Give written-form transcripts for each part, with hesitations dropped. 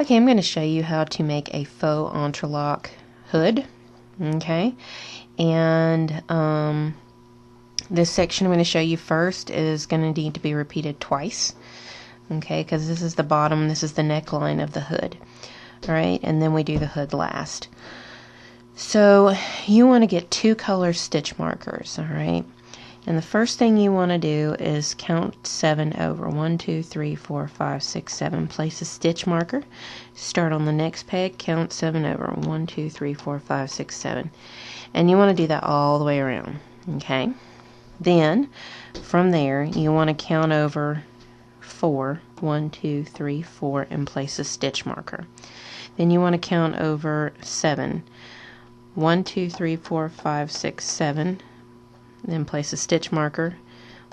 Okay, I'm going to show you how to make a faux entrelac hood. Okay, and this section I'm going to show you first is going to need to be repeated twice. Okay, because this is the bottom, this is the neckline of the hood. Alright, and then we do the hood last. So you want to get 2 color stitch markers, alright? And the first thing you want to do is count 7 over. 1, 2, 3, 4, 5, 6, 7. Place a stitch marker. Start on the next peg, count 7 over. 1, 2, 3, 4, 5, 6, 7. And you want to do that all the way around. Okay? Then, from there, you want to count over 4. 1, 2, 3, 4, and place a stitch marker. Then you want to count over 7. 1, 2, 3, 4, 5, 6, 7. Then place a stitch marker.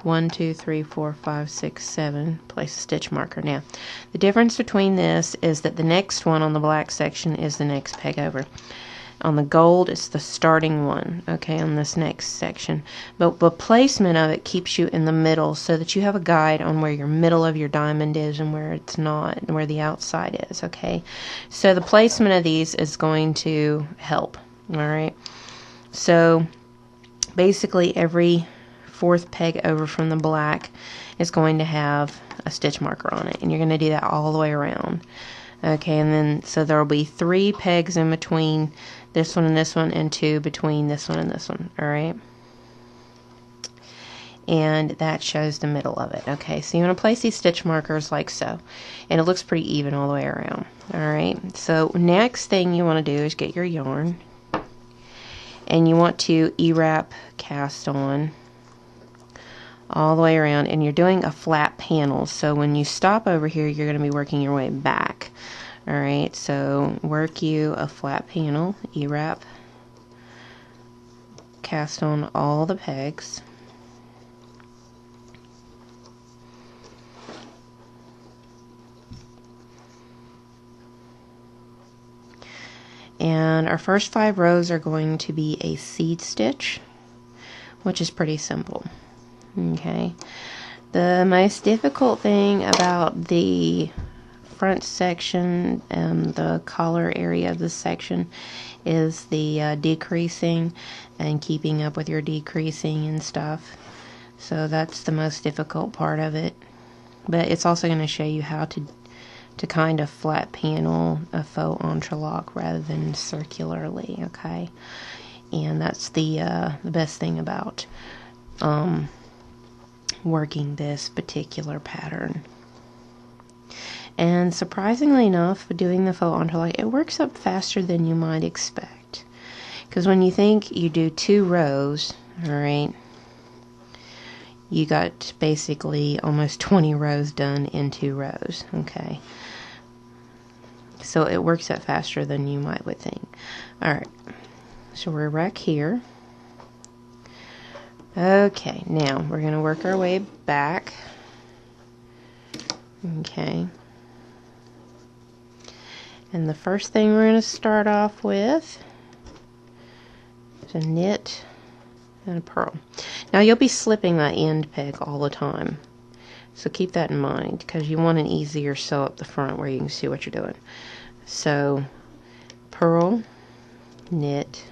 1, 2, 3, 4, 5, 6, 7. Place a stitch marker. Now, the difference between this is that the next one on the black section is the next peg over. On the gold, it's the starting one, okay, on this next section. But the placement of it keeps you in the middle so that you have a guide on where your middle of your diamond is and where it's not, and where the outside is, okay? So the placement of these is going to help, all right? So basically every 4th peg over from the black is going to have a stitch marker on it, and you're going to do that all the way around. Okay, and then so there will be 3 pegs in between this one, and 2 between this one and this one. Alright, and that shows the middle of it. Okay, so you want to place these stitch markers like so, and it looks pretty even all the way around. Alright, so next thing you want to do is get your yarn, and you want to E-wrap cast on all the way around, and you're doing a flat panel, so when you stop over here you're going to be working your way back. Alright, so work you a flat panel, E-wrap, cast on all the pegs, and our first 5 rows are going to be a seed stitch, which is pretty simple. Okay, the most difficult thing about the front section and the collar area of this section is the decreasing and keeping up with your decreasing and stuff. So that's the most difficult part of it, but it's also going to show you how to kind of flat panel a faux entrelac rather than circularly. Okay, and that's the best thing about working this particular pattern. And surprisingly enough, doing the faux entrelac, it works up faster than you might expect. Because when you think you do 2 rows, alright, you got basically almost 20 rows done in 2 rows. Okay, so it works up faster than you would think. Alright, so we're back here. Okay, now we're going to work our way back. Okay. And the first thing we're going to start off with is a knit and a purl. Now you'll be slipping that end peg all the time, so keep that in mind because you want an easier sew up the front where you can see what you're doing. So purl, knit,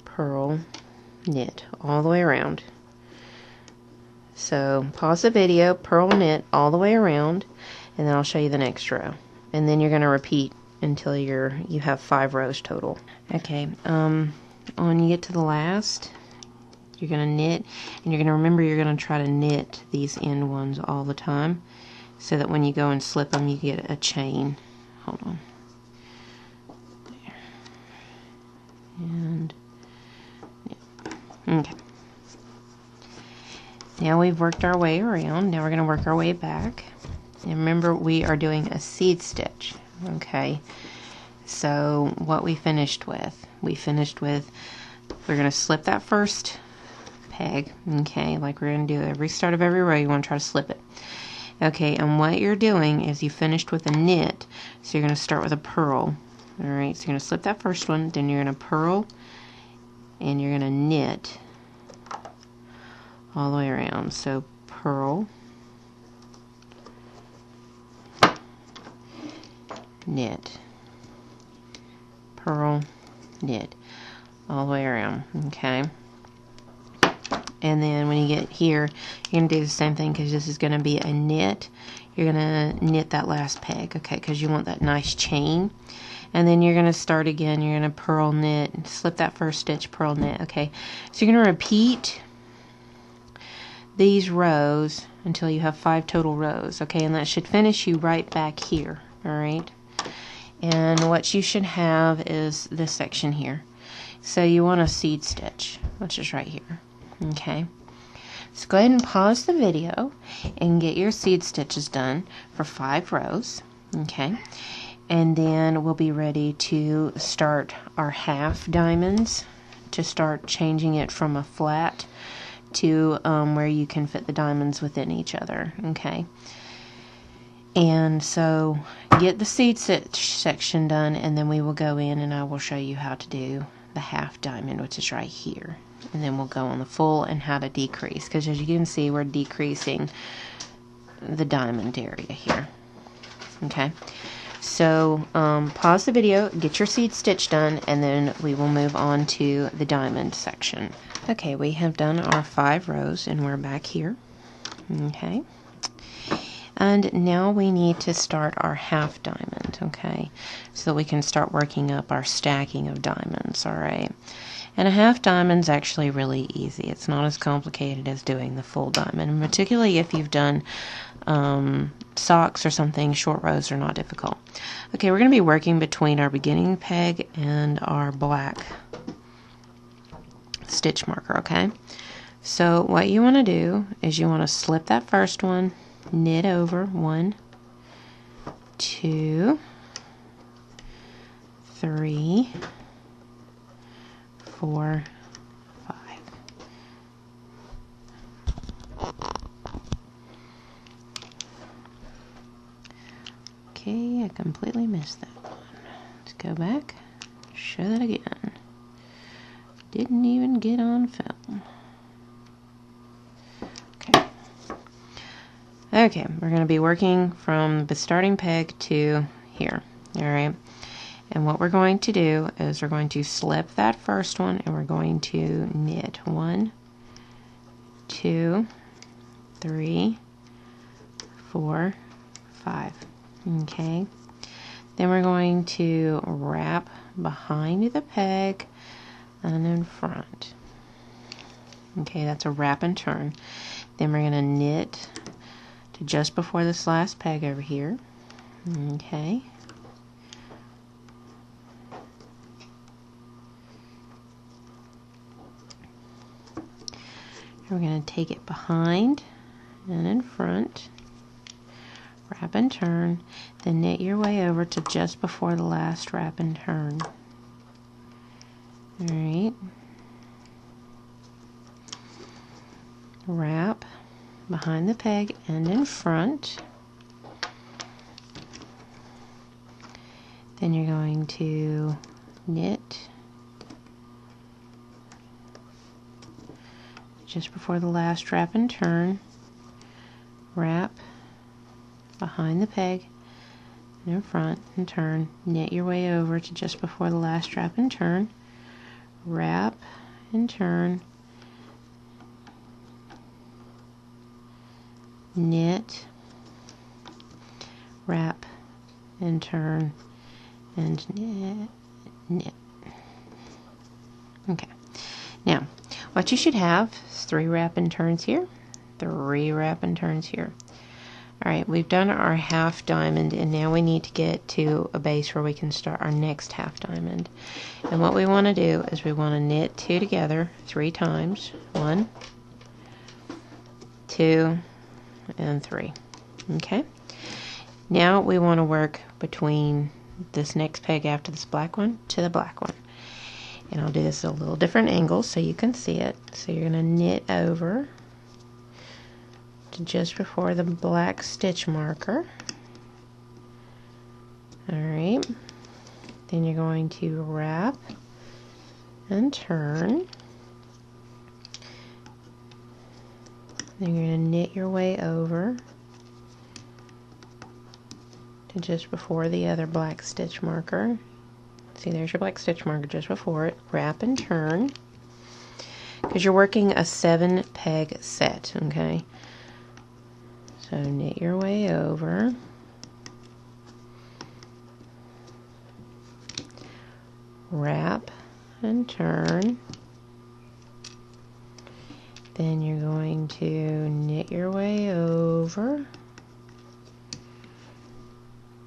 purl, knit all the way around. So pause the video, purl, knit all the way around, and then I'll show you the next row. And then you're going to repeat until you have 5 rows total. Okay, when you get to the last, you're going to knit, and you're going to remember you're going to try to knit these end ones all the time so that when you go and slip them you get a chain. Hold on. There. And yeah. Okay. Now we've worked our way around. Now we're going to work our way back. And remember, we are doing a seed stitch. Okay. So what we finished with? We're going to slip that first peg. Okay, like we're going to do every start of every row. You want to try to slip it. Okay, and what you're doing is you finished with a knit. So you're going to start with a purl. Alright, so you're going to slip that first one. Then you're going to purl. And you're going to knit all the way around. So purl, knit, purl, knit, all the way around, okay? And then when you get here, you're going to do the same thing, because this is going to be a knit. You're going to knit that last peg, okay, because you want that nice chain. And then you're going to start again. You're going to purl, knit, slip that first stitch, purl, knit, okay? So you're going to repeat these rows until you have 5 total rows, okay? And that should finish you right back here, all right? And what you should have is this section here. So you want a seed stitch, which is right here, okay? So go ahead and pause the video and get your seed stitches done for 5 rows, okay? And then we'll be ready to start our half diamonds, to start changing it from a flat to where you can fit the diamonds within each other, okay? And so get the seed stitch section done, and then we will go in and I will show you how to do the half diamond, which is right here. And then we'll go on the full and how to decrease, because as you can see, we're decreasing the diamond area here, okay? So pause the video, get your seed stitch done, and then we will move on to the diamond section. Okay, we have done our 5 rows and we're back here, okay? And now we need to start our half diamond, okay? So we can start working up our stacking of diamonds, all right? And a half diamond's actually really easy. It's not as complicated as doing the full diamond, and particularly if you've done socks or something, short rows are not difficult. Okay, we're going to be working between our beginning peg and our black stitch marker, okay? So what you want to do is you want to slip that first one, knit over 1, 2, 3, 4, 5. Okay, I completely missed that one. Let's go back, show that again. Didn't even get on film. Okay, we're going to be working from the starting peg to here, all right? And what we're going to do is we're going to slip that first one and we're going to knit 1, 2, 3, 4, 5, okay? Then we're going to wrap behind the peg and in front. Okay, that's a wrap and turn. Then we're going to knit to just before this last peg over here. Okay. We're going to take it behind and in front, wrap and turn, then knit your way over to just before the last wrap and turn. Alright. Wrap behind the peg and in front. Then you're going to knit just before the last wrap and turn, wrap behind the peg and in front and turn, knit your way over to just before the last wrap and turn, wrap and turn, knit, wrap and turn, and knit, knit. Okay, now what you should have is 3 wrap and turns here, 3 wrap and turns here. Alright, we've done our half diamond, and now we need to get to a base where we can start our next half diamond. And what we want to do is we want to knit 2 together 3 times. 1, 2, and 3. Okay? Now we want to work between this next peg after this black one to the black one. And I'll do this at a little different angle so you can see it. So you're going to knit over to just before the black stitch marker. Alright. Then you're going to wrap and turn. Then you're going to knit your way over just before the other black stitch marker. See, there's your black stitch marker just before it. Wrap and turn, because you're working a 7 peg set, okay? So knit your way over, wrap and turn, then you're going to knit your way over,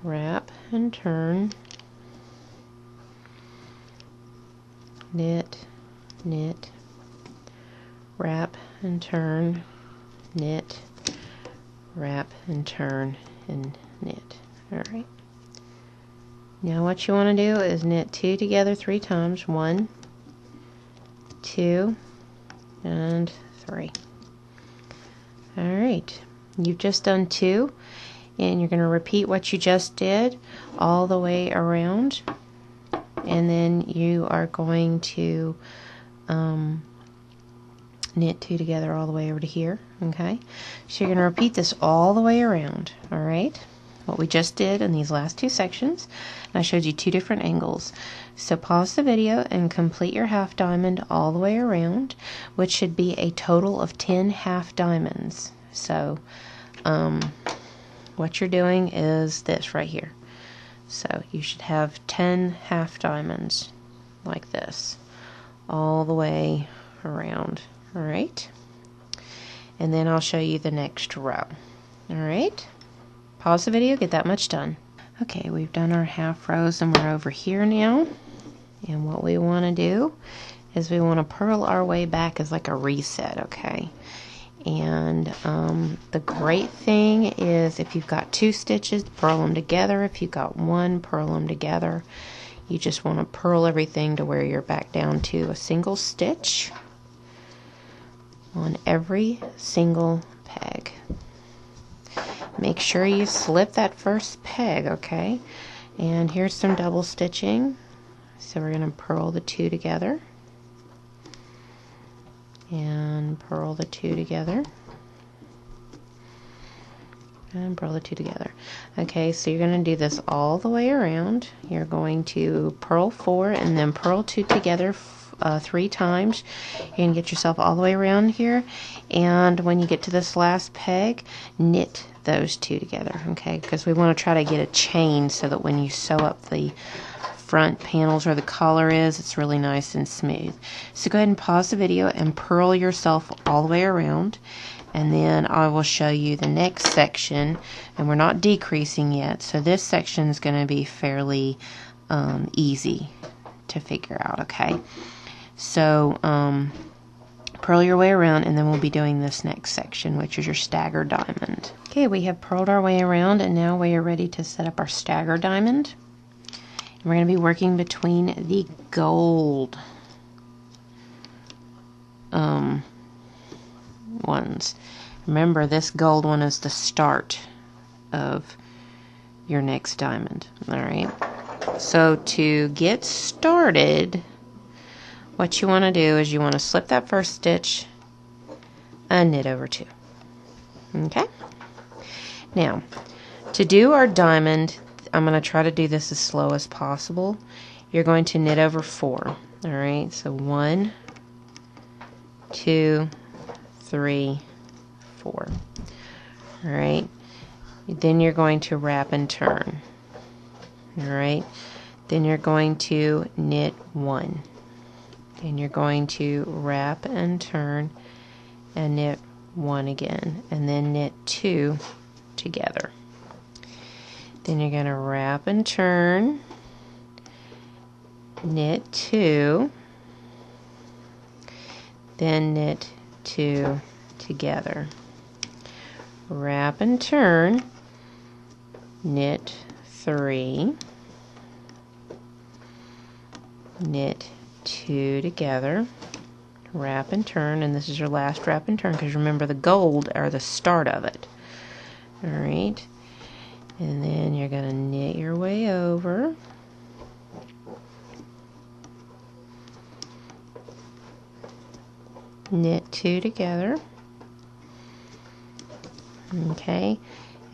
wrap and turn, knit, knit, wrap and turn, knit, wrap and turn, and knit. Alright. Now what you want to do is knit 2 together 3 times. 1, 2, and 3. Alright. You've just done 2, and you're going to repeat what you just did all the way around, and then you are going to knit 2 together all the way over to here. Okay, so you're going to repeat this all the way around. Alright, what we just did in these last 2 sections, and I showed you 2 different angles. So pause the video and complete your half diamond all the way around, which should be a total of 10 half diamonds. So what you're doing is this right here. So you should have 10 half diamonds like this all the way around. Alright, and then I'll show you the next row. Alright, pause the video, get that much done. Okay, we've done our half rows and we're over here now, and what we want to do is we want to purl our way back as like a reset. Okay, and the great thing is if you've got 2 stitches, purl them together. If you've got 1, purl them together. You just want to purl everything to where you're back down to a single stitch on every single peg. Make sure you slip that first peg, okay? And here's some double stitching. So we're going to purl the 2 together and purl the 2 together and purl the 2 together. Okay, so you're going to do this all the way around. You're going to purl 4 and then purl 2 together 3 times. You're going to get yourself all the way around here, and when you get to this last peg, knit those 2 together, okay? Because we want to try to get a chain so that when you sew up the front panels where the collar is, it's really nice and smooth. So go ahead and pause the video and purl yourself all the way around, and then I will show you the next section, and we're not decreasing yet, so this section is going to be fairly easy to figure out, okay? So purl your way around, and then we'll be doing this next section, which is your stagger diamond. Okay, we have purled our way around, and now we are ready to set up our stagger diamond. And we're going to be working between the gold ones. Remember, this gold one is the start of your next diamond. Alright, so to get started, what you want to do is you want to slip that first stitch and knit over 2. Okay, now to do our diamond, I'm going to try to do this as slow as possible. You're going to knit over 4. Alright, so 1, 2, 3, 4. Alright, then you're going to wrap and turn. Alright, then you're going to knit 1. Then you're going to wrap and turn and knit 1 again, and then knit 2 together. Then you're going to wrap and turn, knit 2, then knit 2 together. Wrap and turn, knit 3, knit 2 together, wrap and turn, and this is your last wrap and turn, because remember the gold are the start of it. Alright, and then you're going to knit your way over, knit 2 together, okay,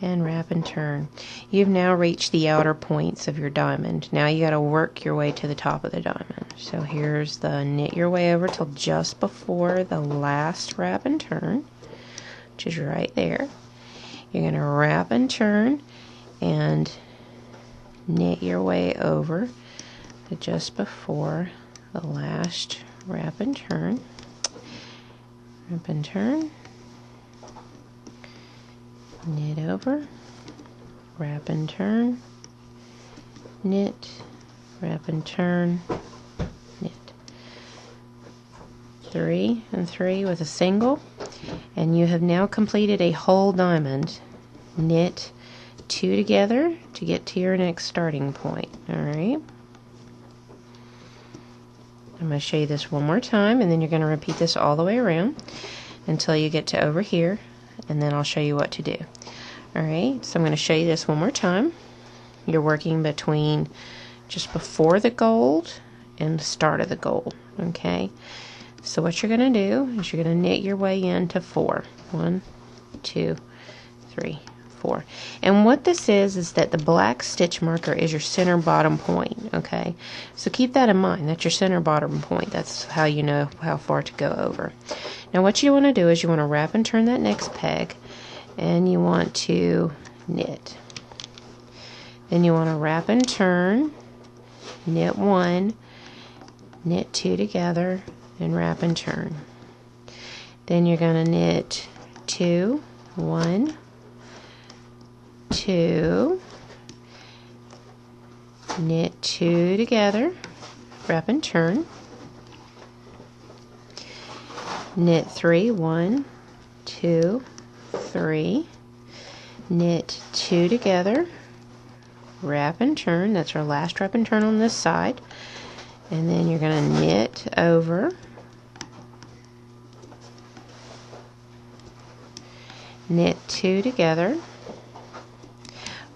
and wrap and turn. You've now reached the outer points of your diamond. Now you got to work your way to the top of the diamond. So here's the knit your way over till just before the last wrap and turn, which is right there. You're going to wrap and turn and knit your way over to just before the last wrap and turn. Wrap and turn. Knit over, wrap and turn, knit, wrap and turn, knit. 3 and 3 with a single, and you have now completed a whole diamond. Knit 2 together to get to your next starting point. Alright, I'm going to show you this one more time, and then you're going to repeat this all the way around until you get to over here, and then I'll show you what to do. Alright, so I'm going to show you this one more time. You're working between just before the gold and the start of the gold. Okay, so what you're going to do is you're going to knit your way into 4. 1, 2, 3, 4. And what this is that the black stitch marker is your center bottom point. Okay, so keep that in mind. That's your center bottom point. That's how you know how far to go over. Now what you want to do is you want to wrap and turn that next peg, and you want to knit. Then you want to wrap and turn, knit 1, knit 2 together, and wrap and turn. Then you're going to knit 2, 1, 2, knit 2 together, wrap and turn, knit 3, 1, 2, 3, knit 2 together, wrap and turn. That's our last wrap and turn on this side, and then you're going to knit over, knit 2 together,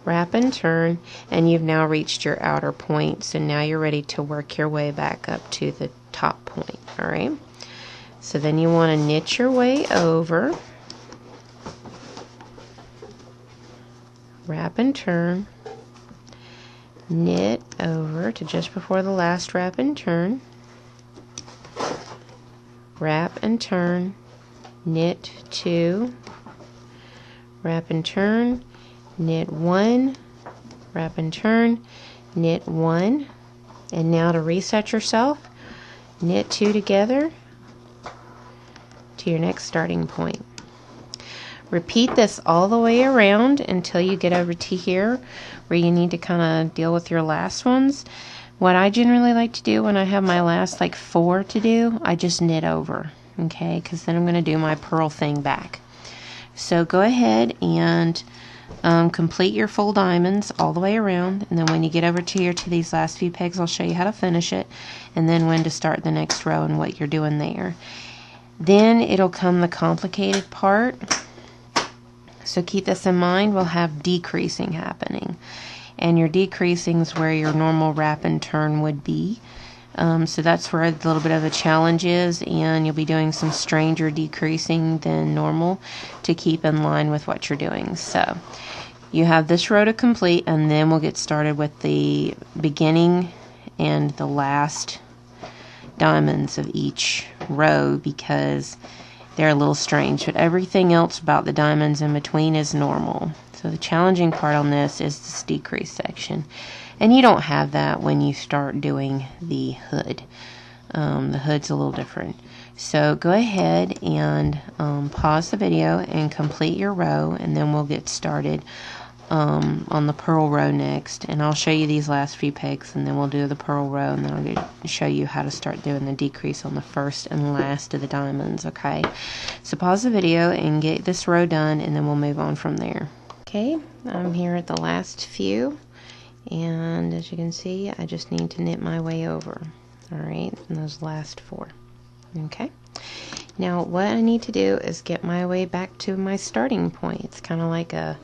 wrap and turn, and you've now reached your outer point. So now you're ready to work your way back up to the top point. Alright, so then you want to knit your way over, wrap and turn, knit over to just before the last wrap and turn, wrap and turn, knit 2, wrap and turn, knit 1, wrap and turn, knit 1, and now to reset yourself, knit 2 together to your next starting point. Repeat this all the way around until you get over to here where you need to kind of deal with your last ones. What I generally like to do when I have my last like 4 to do, I just knit over, okay, because then I'm going to do my purl thing back. So go ahead and complete your full diamonds all the way around, and then when you get over to here to these last few pegs, I'll show you how to finish it, and then when to start the next row and what you're doing there. Then it'll come the complicated part. So keep this in mind. We'll have decreasing happening, and your decreasing is where your normal wrap and turn would be. So that's where a little bit of a challenge is, and you'll be doing some stranger decreasing than normal to keep in line with what you're doing. So you have this row to complete, and then we'll get started with the beginning and the last diamonds of each row, because they're a little strange, but everything else about the diamonds in between is normal. So the challenging part on this is this decrease section, and you don't have that when you start doing the hood. The hood's a little different. So go ahead and pause the video and complete your row, and then we'll get started on the purl row next, and I'll show you these last few pegs, and then we'll do the purl row, and then I'll show you how to start doing the decrease on the first and last of the diamonds. Okay, so pause the video and get this row done, and then we'll move on from there. Okay, I'm here at the last few, and as you can see, I just need to knit my way over. Alright, in those last 4. Okay, now what I need to do is get my way back to my starting point. It's kind of like a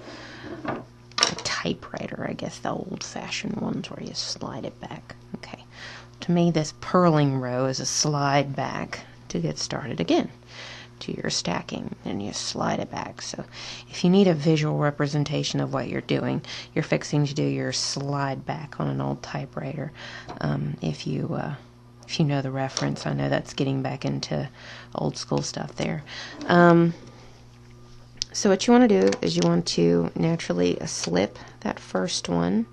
typewriter, I guess, the old-fashioned ones where you slide it back. Okay, to me this purling row is a slide back to get started again. to your stacking, and you slide it back. So if you need a visual representation of what you're doing, you're fixing to do your slide back on an old typewriter. If you know the reference, I know that's getting back into old school stuff there. So what you want to do is you want to naturally slip that first one,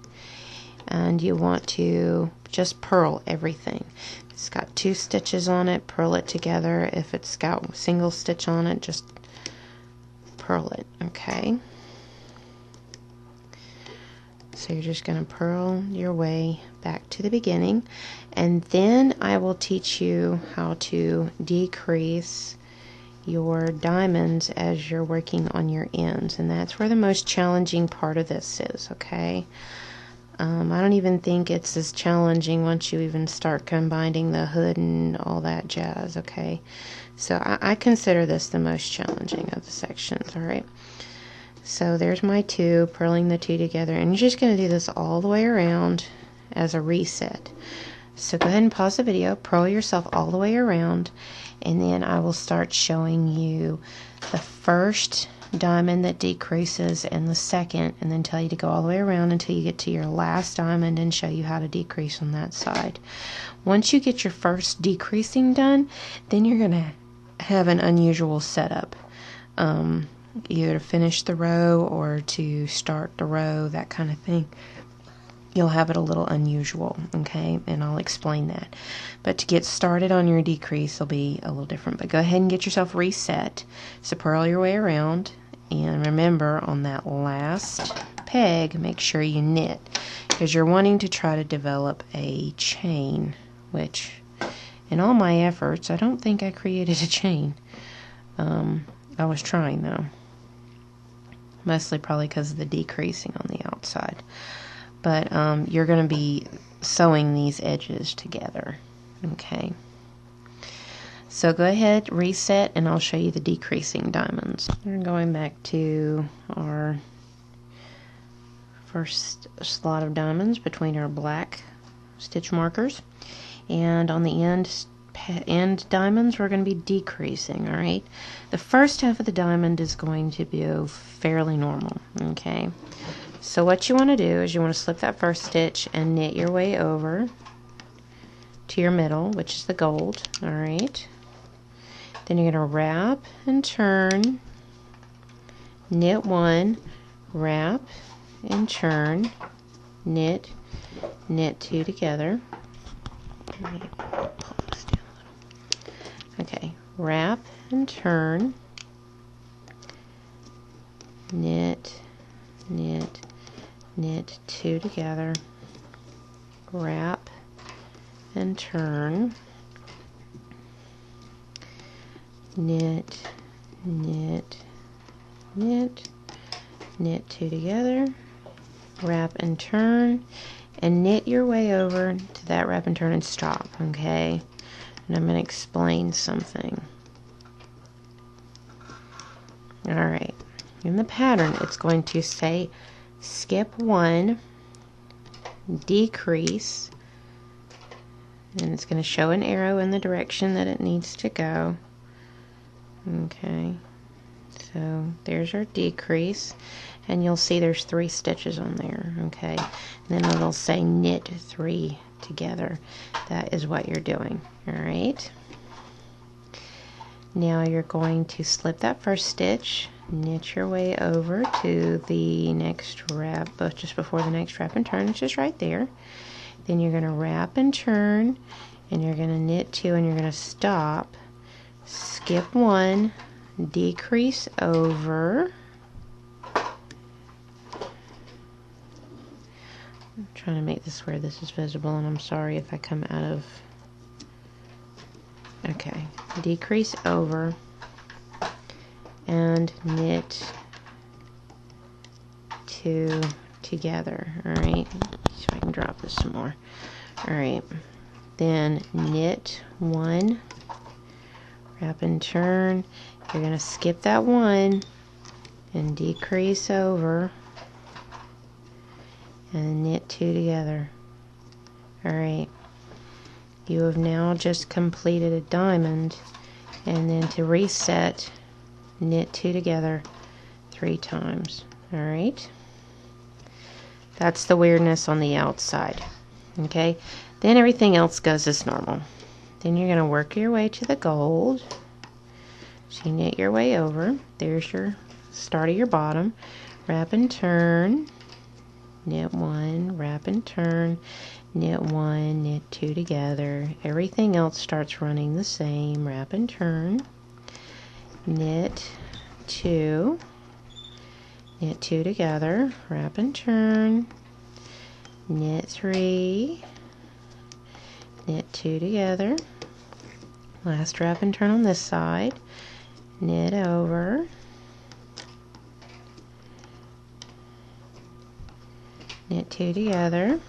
and you want to just purl everything. It's got 2 stitches on it, purl it together. If it's got a single stitch on it, just purl it, okay? So you're just going to purl your way back to the beginning, and then I will teach you how to decrease your diamonds as you're working on your ends, and that's where the most challenging part of this is, okay? I don't even think it's as challenging once you even start combining the hood and all that jazz, okay? So I consider this the most challenging of the sections, alright? So there's my 2, purling the 2 together, and you're just going to do this all the way around as a reset. So go ahead and pause the video, purl yourself all the way around, and then I will start showing you the first diamond that decreases and the second, and then tell you to go all the way around until you get to your last diamond and show you how to decrease on that side. Once you get your first decreasing done, then you're going to have an unusual setup, either to finish the row or to start the row, that kind of thing. You'll have it a little unusual, okay, and I'll explain that. But to get started on your decrease will be a little different. But go ahead and get yourself reset. So purl your way around, and remember, on that last peg, make sure you knit, because you're wanting to try to develop a chain, which in all my efforts, I don't think I created a chain. I was trying though, mostly probably because of the decreasing on the outside. But you're going to be sewing these edges together, okay? So go ahead, reset, and I'll show you the decreasing diamonds. We're going back to our first slot of diamonds between our black stitch markers, and on the end diamonds we're going to be decreasing, all right? The first half of the diamond is going to be fairly normal, okay? So what you want to do is you want to slip that first stitch and knit your way over to your middle, which is the gold, all right? Then you're going to wrap and turn, knit 1, wrap and turn, knit 2 together. Pull this down a little. Okay, wrap and turn, knit 2 together, wrap and turn, knit 2 together, wrap and turn, and knit your way over to that wrap and turn and stop, okay? And I'm going to explain something. Alright, in the pattern it's going to say skip 1, decrease, and it's going to show an arrow in the direction that it needs to go. Okay, so there's our decrease, and you'll see there's 3 stitches on there, okay? And then it'll say knit 3 together. That is what you're doing, alright? Now you're going to slip that first stitch, knit your way over to the next wrap, just before the next wrap and turn, which is right there. Then you're going to wrap and turn, and you're going to knit 2, and you're going to stop, skip 1, decrease over. I'm trying to make this where this is visible, and I'm sorry if I come out of. Okay, decrease over and knit 2 together. Alright, see if I can drop this some more. Alright, then knit 1, wrap and turn. You're going to skip that 1 and decrease over and knit 2 together. Alright, you have now just completed a diamond and then to reset, knit 2 together 3 times. Alright, that's the weirdness on the outside. Okay, then everything else goes as normal. Then you're going to work your way to the gold. So you knit your way over. There's your start of your bottom. Wrap and turn, knit 1, wrap and turn, knit 1, knit 2 together. Everything else starts running the same. Wrap and turn, knit 2, knit 2 together, wrap and turn, knit 3, knit 2 together. Last wrap and turn on this side, knit over, knit 2 together,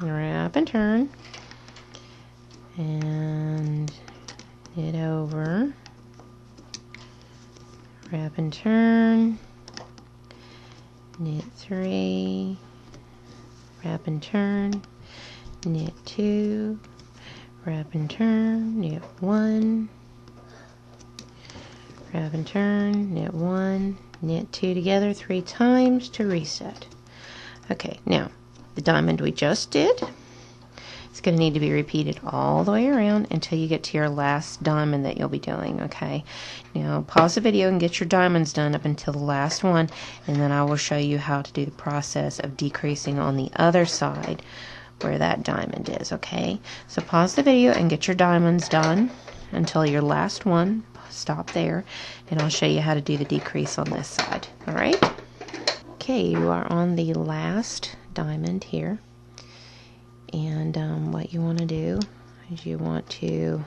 wrap and turn, and knit over, wrap and turn, knit 3, wrap and turn, knit 2, wrap and turn, knit 1, wrap and turn, knit 1, knit 2 together 3 times to reset. Okay, now the diamond we just did, it's going to need to be repeated all the way around until you get to your last diamond that you'll be doing. Okay, now pause the video and get your diamonds done up until the last one, and then I will show you how to do the process of decreasing on the other side where that diamond is. Okay, so pause the video and get your diamonds done until your last one. Stop there, and I'll show you how to do the decrease on this side. All right. Okay, you are on the last diamond here, and what you want to do is you want to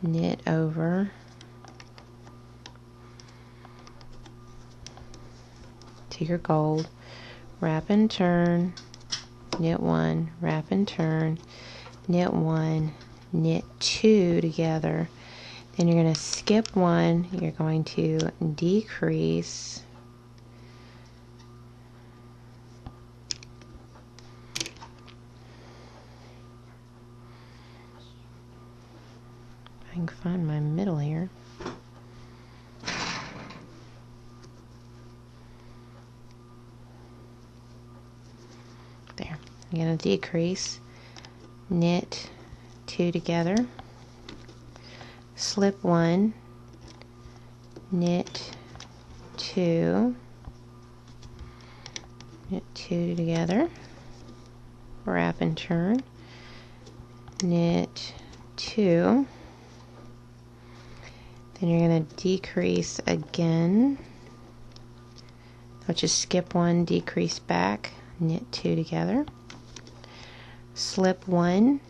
knit over to your gold, wrap and turn, knit 1, wrap and turn, knit 1, knit 2 together. Then you're going to skip 1, you're going to decrease, I can find my middle here. There. You're going to decrease, knit 2 together, slip 1, knit 2, knit 2 together, wrap and turn, knit 2. Then you're going to decrease again, which is skip 1, decrease back, knit 2 together, slip 1,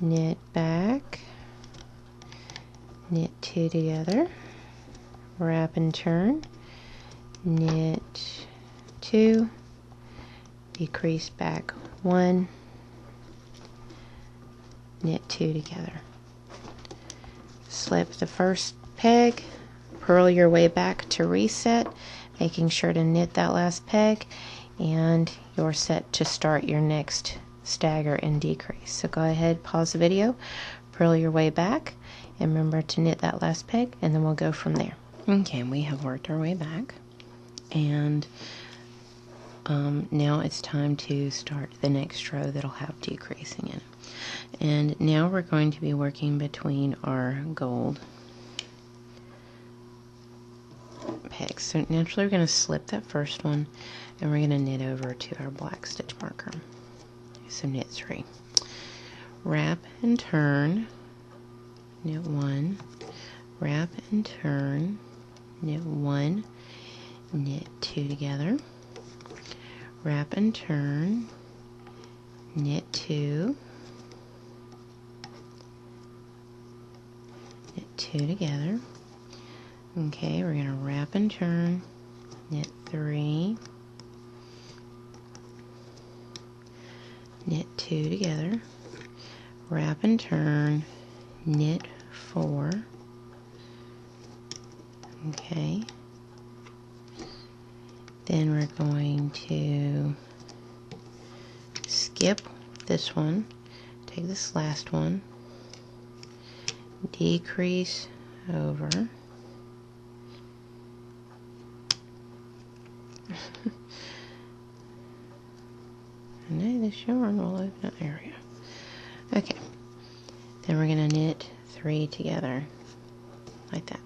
knit back, knit 2 together, wrap and turn, knit 2, decrease back 1, knit 2 together. Slip the first peg, purl your way back to reset, making sure to knit that last peg, and you're set to start your next stagger and decrease. So go ahead, pause the video, purl your way back, and remember to knit that last peg, and then we'll go from there. Okay, we have worked our way back, and now it's time to start the next row that'll have decreasing in it. And now we're going to be working between our gold pegs. So naturally we're going to slip that first one, and we're going to knit over to our black stitch marker. So knit 3, wrap and turn, knit 1, wrap and turn, knit 1, knit 2 together, wrap and turn, knit 2, knit 2 together. Okay, we're going to wrap and turn, knit 3, knit 2 together, wrap and turn, knit 4. Okay, then we're going to skip this one, take this last one, decrease over, and now this yarn will open up. There we go. Okay, then we're going to knit 3 together like that.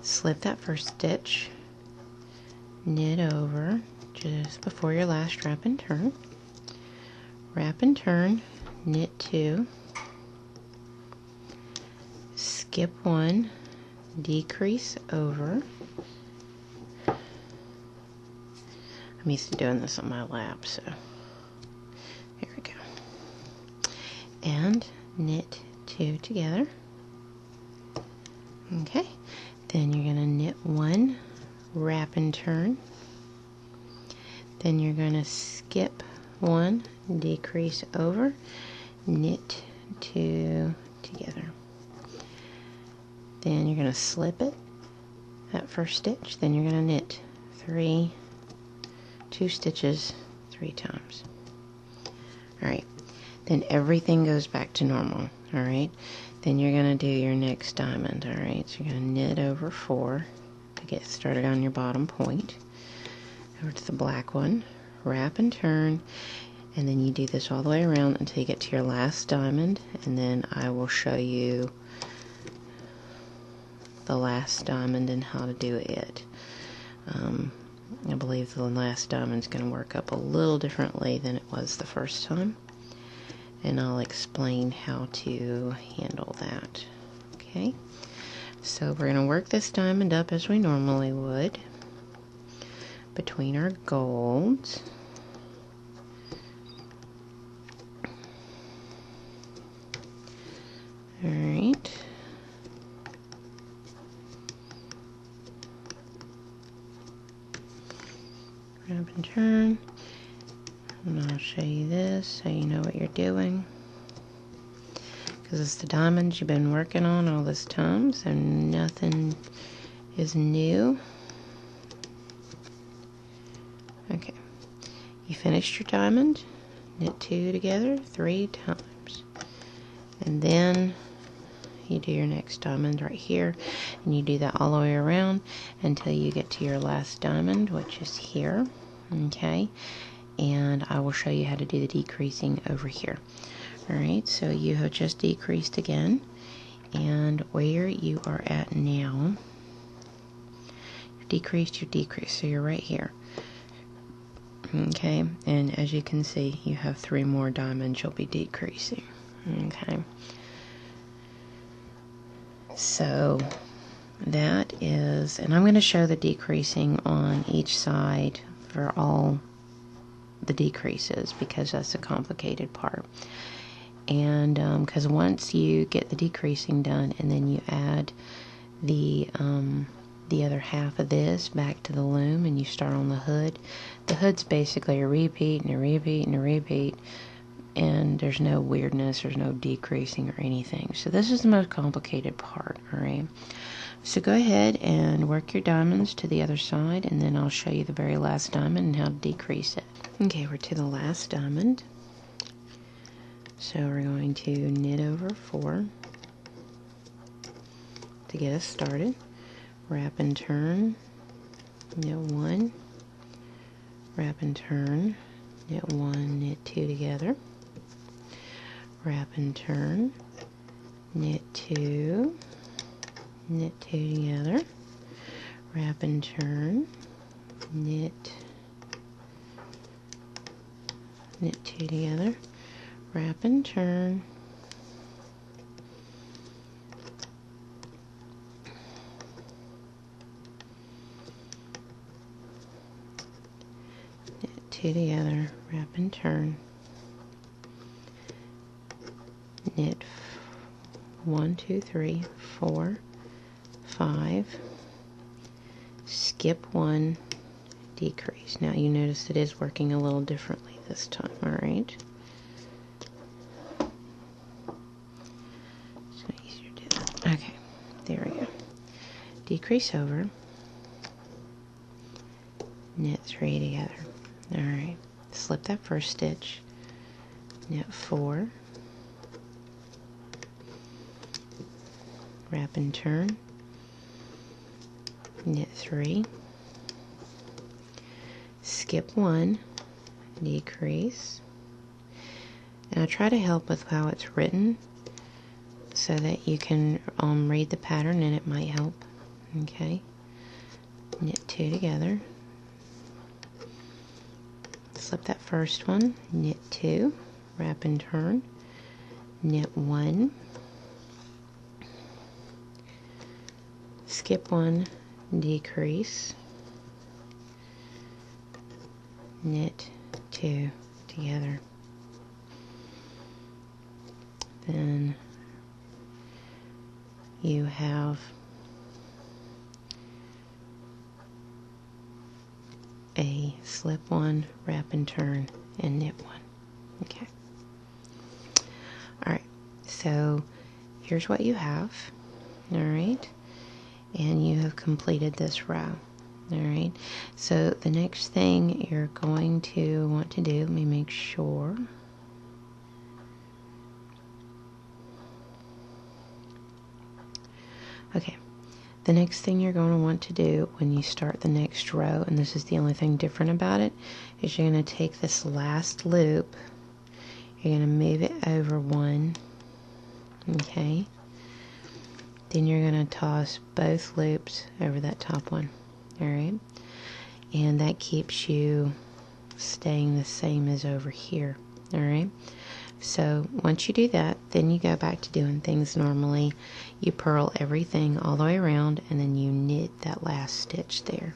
Slip that first stitch, knit over just before your last wrap and turn, knit 2, skip 1, decrease over. I'm used to doing this on my lap, so here we go. And knit 2 together. Okay, then you're going to knit 1, wrap and turn. Then you're going to skip 1, decrease over, knit 2 together. Then you're going to slip it, that first stitch. Then you're going to knit 2 stitches 3 times. Alright, then everything goes back to normal. Alright, then you're going to do your next diamond. Alright, so you're going to knit over 4 to get started on your bottom point. Over to the black one, wrap and turn, and then you do this all the way around until you get to your last diamond, and then I will show you the last diamond and how to do it. I believe the last diamond's going to work up a little differently than it was the first time, and I'll explain how to handle that. Okay, so we're going to work this diamond up as we normally would between our golds. Alright. Wrap and turn. And I'll show you this so you know what you're doing. Because it's the diamonds you've been working on all this time, so nothing is new. Okay, you finished your diamond, knit 2 together 3 times, and then you do your next diamond right here, and you do that all the way around until you get to your last diamond, which is here. Okay, and I will show you how to do the decreasing over here. Alright, so you have just decreased again, and where you are at now, you've decreased, so you're right here. Okay, and as you can see, you have 3 more diamonds you'll be decreasing. Okay, so that is, and I'm going to show the decreasing on each side for all the decreases because that's a complicated part. And because once you get the decreasing done and then you add the other half of this back to the loom and you start on the hood's basically a repeat and a repeat and a repeat, and there's no weirdness, there's no decreasing or anything. So this is the most complicated part. Alright, so go ahead and work your diamonds to the other side, and then I'll show you the very last diamond and how to decrease it. Okay, we're to the last diamond, so we're going to knit over 4 to get us started. Wrap and turn, knit 1, wrap and turn, knit 1, knit 2 together, wrap and turn, knit 2, knit 2 together, wrap and turn, knit 2 together, wrap and turn, knit 2 together, wrap and turn, knit 1, 2, 3, 4, 5, skip 1, decrease. Now you notice it is working a little differently this time. Alright, so easier to do that. Okay, there we go. Decrease over, knit 3 together. Alright, slip that first stitch, knit 4, wrap and turn, knit 3, skip 1, decrease, and I try to help with how it's written so that you can read the pattern and it might help. Okay, knit 2 together, slip that first one, knit 2, wrap and turn, knit 1, skip 1, decrease, knit 2 together. Then you have a slip 1, wrap and turn, and knit 1. Okay. Alright, so here's what you have. Alright, and you have completed this row. Alright, so the next thing you're going to want to do, let me make sure. Okay, the next thing you're going to want to do when you start the next row, and this is the only thing different about it, is you're going to take this last loop, you're going to move it over 1, okay, then you're going to toss both loops over that top one, alright, and that keeps you staying the same as over here, alright. So once you do that, then you go back to doing things normally. You purl everything all the way around, and then you knit that last stitch there.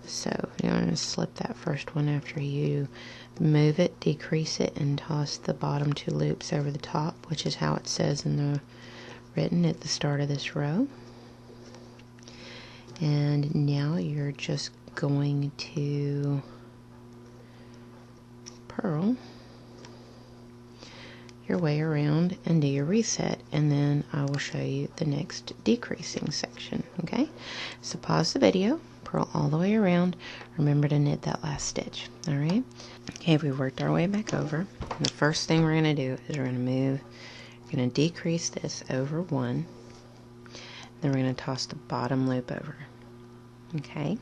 So you're going to slip that first one after you move it, decrease it, and toss the bottom 2 loops over the top, which is how it says in the written at the start of this row. And now you're just going to purl your way around and do your reset, and then I will show you the next decreasing section. Okay, so pause the video, purl all the way around, remember to knit that last stitch. Alright, okay, we worked our way back over, and the first thing we're going to do is we're going to move, we're going to decrease this over 1, then we're going to toss the bottom loop over. Okay,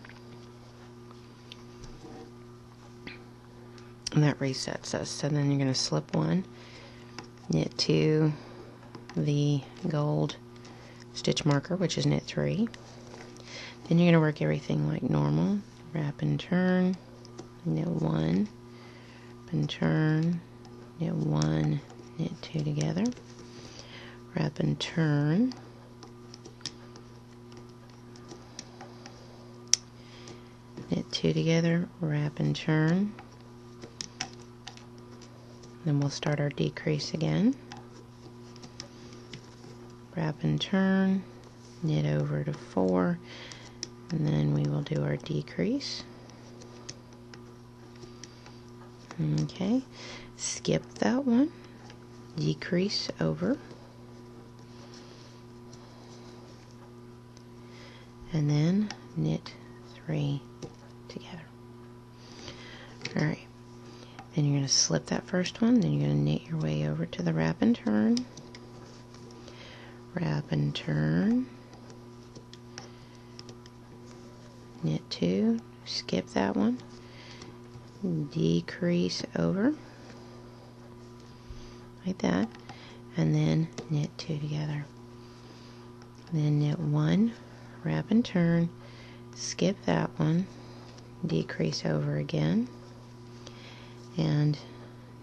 and that resets us. So then you're going to slip 1, knit to the gold stitch marker, which is knit 3. Then you're going to work everything like normal, wrap and turn, knit 1, and turn, knit 1, knit 2 together, wrap and turn, knit 2 together, wrap and turn. Then we'll start our decrease again, wrap and turn, knit over to 4, and then we will do our decrease. Okay, skip that one, decrease over, and then knit 3 together. Alright. Then you're going to slip that first one, then you're going to knit your way over to the wrap and turn, knit 2, skip that one, decrease over, like that, and then knit 2 together. Then knit 1, wrap and turn, skip that one, decrease over again, and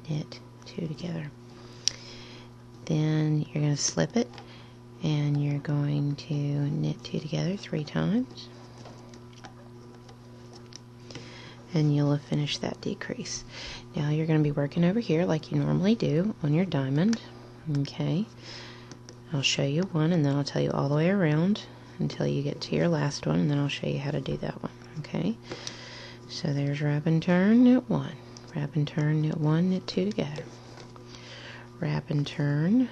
knit 2 together. Then you're going to slip it, and you're going to knit 2 together 3 times, and you'll have finished that decrease. Now you're going to be working over here like you normally do on your diamond. Okay, I'll show you one, and then I'll tell you all the way around until you get to your last one, and then I'll show you how to do that one. Okay, so there's wrap and turn, knit 1, wrap and turn, knit 1, knit 2 together, wrap and turn,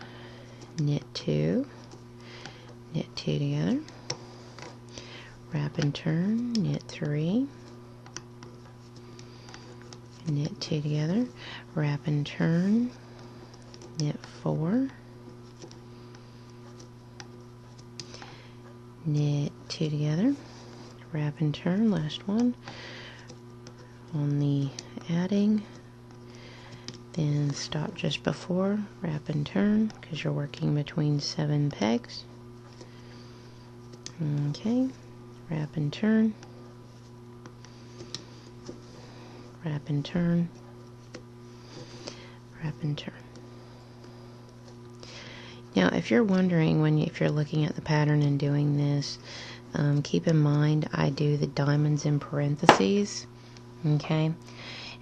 knit 2, knit 2 together, wrap and turn, knit 3, knit 2 together, wrap and turn, knit 4, knit 2 together, wrap and turn, last one on the adding, then stop just before, wrap and turn, because you're working between 7 pegs. Okay, wrap and turn, wrap and turn, wrap and turn. Now, if you're wondering if you're looking at the pattern and doing this, keep in mind I do the diamonds in parentheses, okay?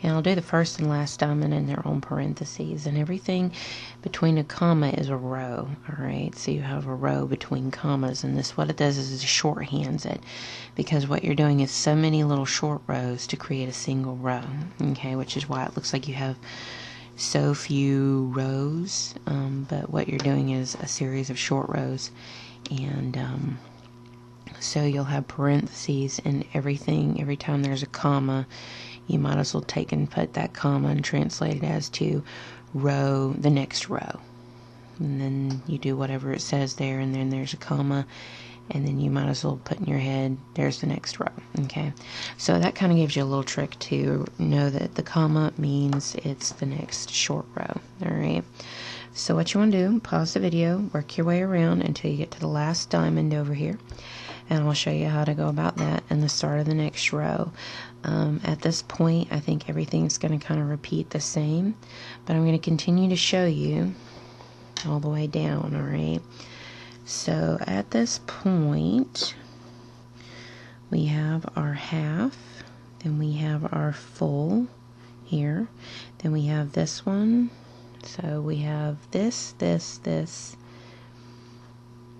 And I'll do the first and last diamond in their own parentheses, and everything between a comma is a row, alright? So you have a row between commas, and this, what it does is it shorthands it, because what you're doing is so many little short rows to create a single row, okay? Which is why it looks like you have so few rows, but what you're doing is a series of short rows, and so you'll have parentheses and everything. Every time there's a comma, you might as well take and put that comma and translate it as to row, the next row. And then you do whatever it says there, and then there's a comma, and then you might as well put in your head, there's the next row, okay? So that kind of gives you a little trick to know that the comma means it's the next short row, all right? So what you want to do, pause the video, work your way around until you get to the last diamond over here, and I'll show you how to go about that in the start of the next row. At this point, I think everything's going to kind of repeat the same, but I'm going to continue to show you all the way down, all right? So at this point, we have our half, then we have our full here, then we have this one, so we have this, this,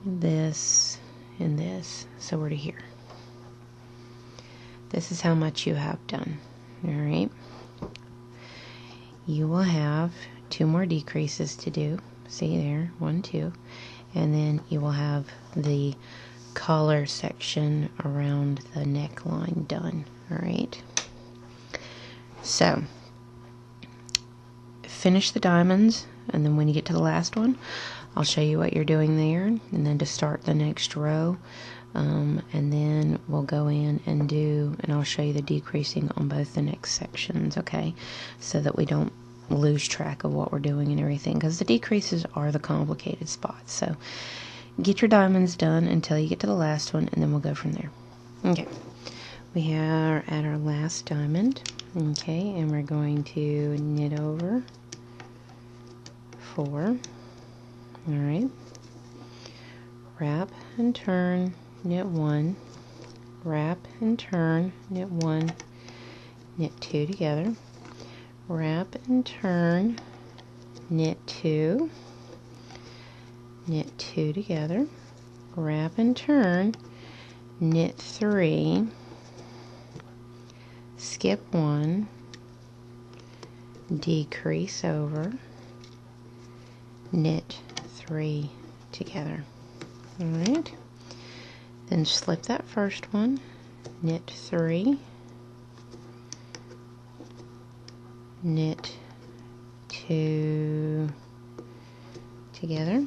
and this, so we're to here. This is how much you have done, all right? You will have 2 more decreases to do, see there, 1, 2, and then you will have the collar section around the neckline done, all right? So finish the diamonds, and then when you get to the last one, I'll show you what you're doing there, and then to start the next row, and then we'll go in and I'll show you the decreasing on both the next sections, okay? So that we don't lose track of what we're doing and everything, because the decreases are the complicated spots. So get your diamonds done until you get to the last one, and then we'll go from there. Okay, we are at our last diamond, okay, and we're going to knit over 4, all right, wrap and turn, knit 1, wrap and turn, knit 1, knit 2 together, wrap and turn, knit 2, knit 2 together, wrap and turn, knit 3, skip 1, decrease over, knit 3 together. All right, then slip that first one, knit 3, knit 2 together,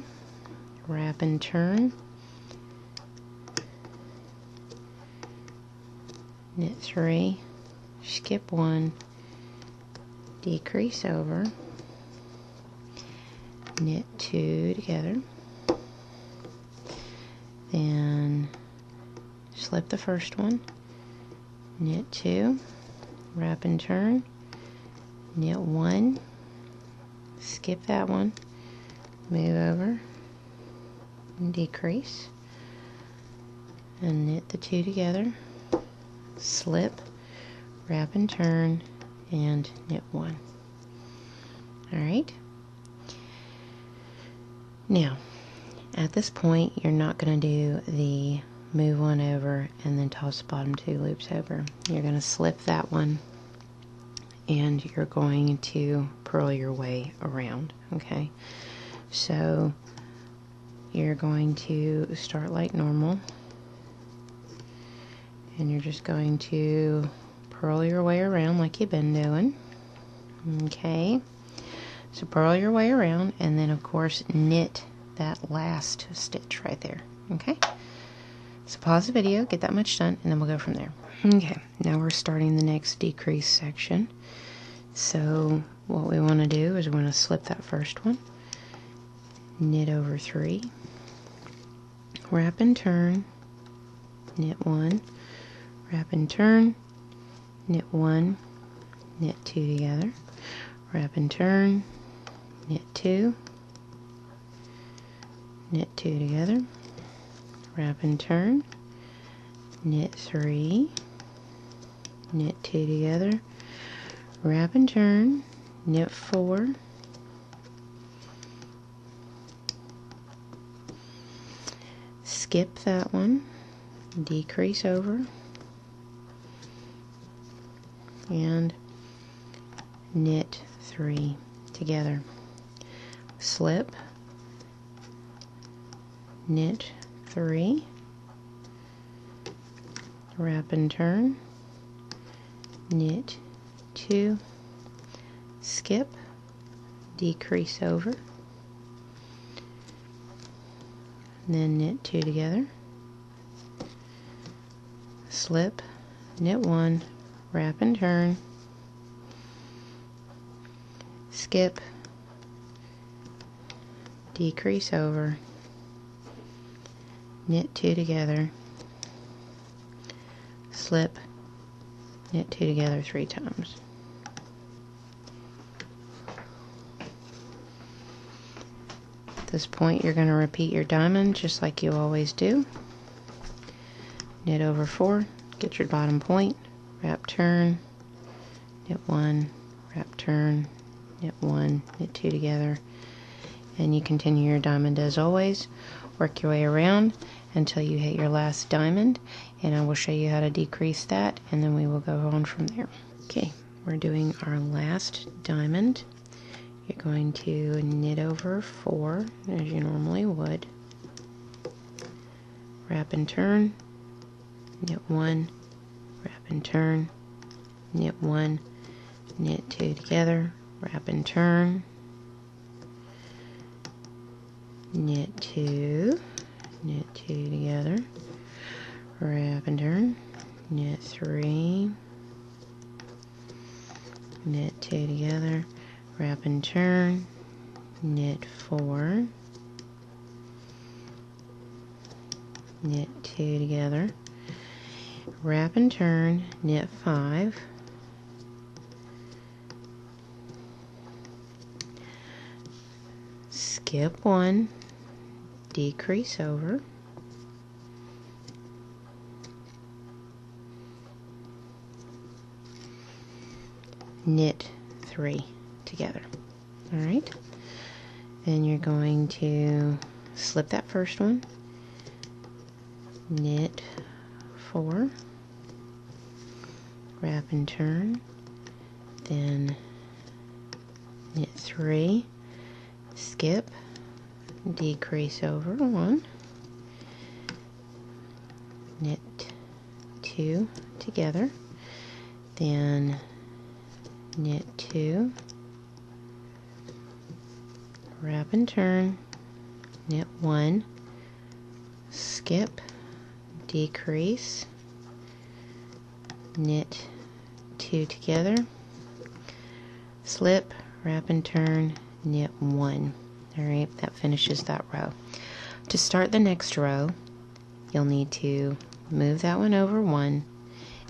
wrap and turn, knit 3, skip 1, decrease over, knit 2 together, then slip the first one, knit 2, wrap and turn, knit 1, skip that one, move over, and decrease, and knit the 2 together, slip, wrap and turn, and knit 1. Alright, now at this point you're not going to do the move 1 over and then toss the bottom 2 loops over. You're going to slip that one, and you're going to purl your way around, okay? So you're going to start like normal, and you're just going to purl your way around like you've been doing, okay? So purl your way around, and then of course knit that last stitch right there, okay? So pause the video, get that much done, and then we'll go from there. Okay, now we're starting the next decrease section. So what we want to do is we want to slip that first one, knit over 3, wrap and turn, knit 1, wrap and turn, knit 1, knit 2 together, wrap and turn, knit 2, knit 2 together, wrap and turn, knit 3, knit 2 together, wrap and turn, knit 4, skip that one, decrease over, and knit 3 together, slip, knit 3, wrap and turn, knit 2, skip, decrease over, then knit 2 together, slip, knit 1, wrap and turn, skip, decrease over, knit 2 together, slip, knit 2 together 3 times. At this point you're going to repeat your diamond just like you always do. Knit over 4, get your bottom point, wrap turn, knit 1, wrap turn, knit 1, knit 2 together, and you continue your diamond as always. Work your way around until you hit your last diamond, and I will show you how to decrease that, and then we will go on from there. Okay, we're doing our last diamond. You're going to knit over 4 as you normally would, wrap and turn, knit 1, wrap and turn, knit 1, knit 2 together, wrap and turn, knit 2, knit 2 together, wrap and turn, knit 3, knit 2 together, wrap and turn, knit 4, knit 2 together, wrap and turn, knit 5, skip 1, decrease over, knit 3 together. Alright, then you're going to slip that first one, knit 4, wrap and turn, then knit 3, skip, decrease over 1, knit 2 together, then knit 2, wrap and turn, knit 1, skip, decrease, knit 2 together, slip, wrap and turn, knit 1. Alright, that finishes that row. To start the next row, you'll need to move that one over 1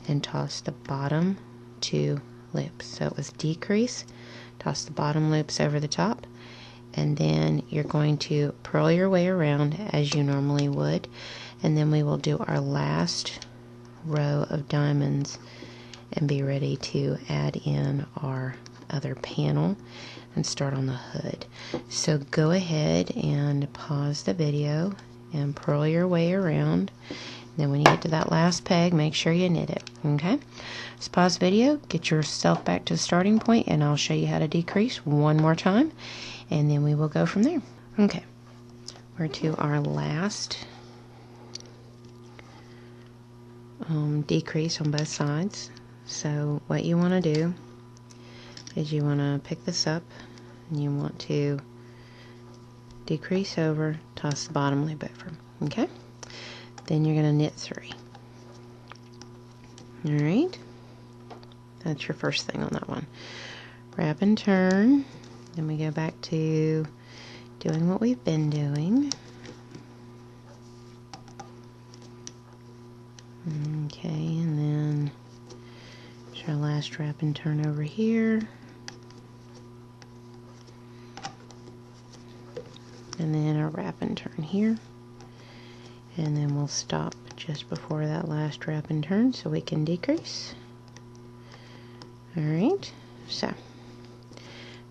and toss the bottom 2 loops. So it was decrease, toss the bottom loops over the top, and then you're going to purl your way around as you normally would, and then we will do our last row of diamonds and be ready to add in our other panel and start on the hood. So go ahead and pause the video and purl your way around. Then when you get to that last peg, make sure you knit it. Okay? So pause the video, get yourself back to the starting point, and I'll show you how to decrease one more time, and then we will go from there. Okay, we're to our last decrease on both sides. So what you want to do is you want to pick this up and you want to decrease over, toss the bottom loop over. Okay, then you're going to knit 3. Alright, that's your first thing on that one. Wrap and turn, then we go back to doing what we've been doing. Okay, and then there's our last wrap and turn over here. And then our wrap and turn here. And then we'll stop just before that last wrap and turn so we can decrease. Alright, so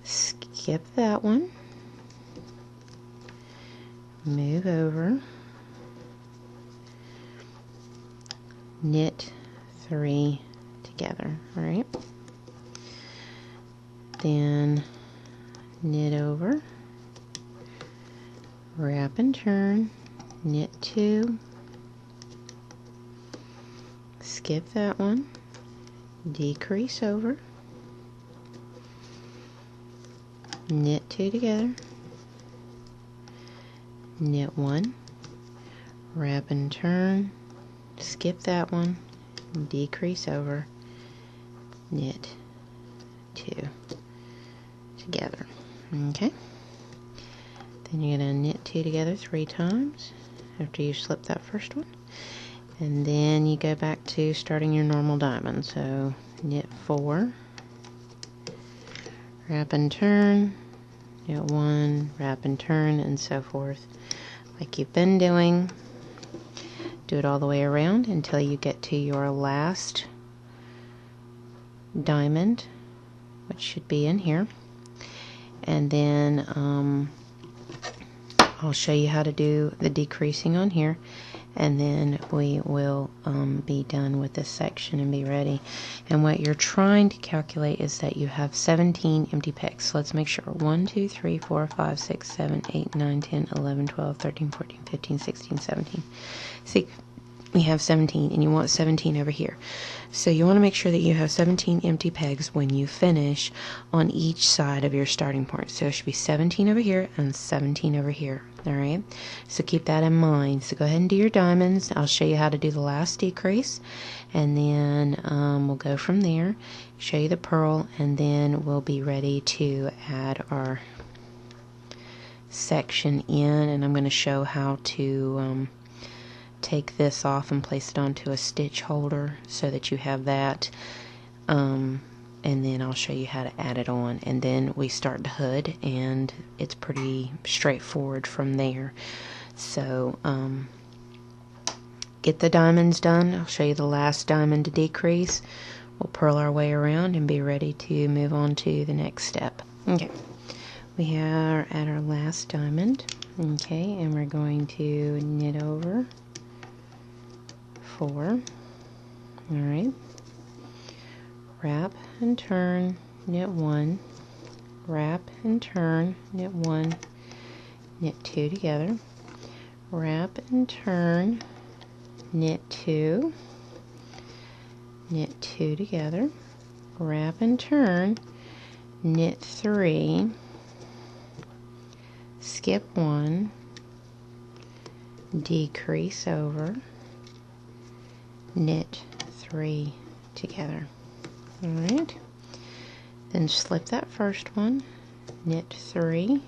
skip that one. Move over. Knit 3 together, alright? Then knit over, wrap and turn, knit 2, skip that one, decrease over, knit 2 together, knit 1, wrap and turn, skip that one, decrease over, knit 2 together. Okay, then you're going to knit 2 together 3 times after you slip that first one, and then you go back to starting your normal diamond. So knit 4, wrap and turn, knit 1, wrap and turn, and so forth, like you've been doing. Do it all the way around until you get to your last diamond, which should be in here. And then I'll show you how to do the decreasing on here, and then we will be done with this section and be ready. And what you're trying to calculate is that you have 17 empty pegs. So let's make sure. 1, 2, 3, 4, 5, 6, 7, 8, 9, 10, 11, 12, 13, 14, 15, 16, 17. See, we have 17, and you want 17 over here. So you want to make sure that you have 17 empty pegs when you finish on each side of your starting point. So it should be 17 over here and 17 over here. Alright, so keep that in mind. So go ahead and do your diamonds. I'll show you how to do the last decrease, and then we'll go from there, show you the purl, and then we'll be ready to add our section in. And I'm going to show how to take this off and place it onto a stitch holder so that you have that, and then I'll show you how to add it on, and then we start the hood, and it's pretty straightforward from there. So get the diamonds done. I'll show you the last diamond to decrease. We'll purl our way around and be ready to move on to the next step. Okay, we are at our last diamond. Okay, and we're going to knit over 4. Alright, wrap and turn, knit 1, wrap and turn, knit 1, knit 2 together, wrap and turn, knit 2, knit 2 together, wrap and turn, knit 3, skip 1, decrease over, knit 3 together. Alright, then slip that first one, knit 3,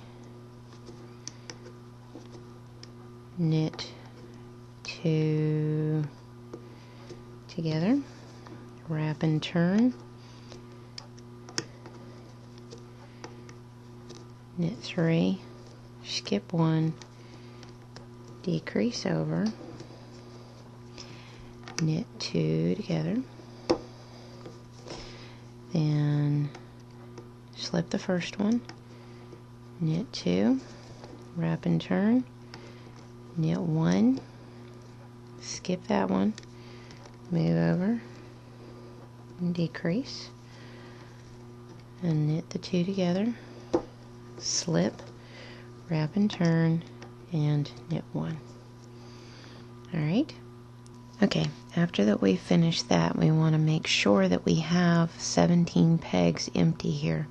knit 2 together, wrap and turn, knit 3, skip 1, decrease over, knit 2 together, then slip the first one, knit 2, wrap and turn, knit 1, skip that one, move over, and decrease, and knit the 2 together, slip, wrap and turn, and knit 1. Alright. Okay, after that we finish that, we want to make sure that we have 17 pegs empty here.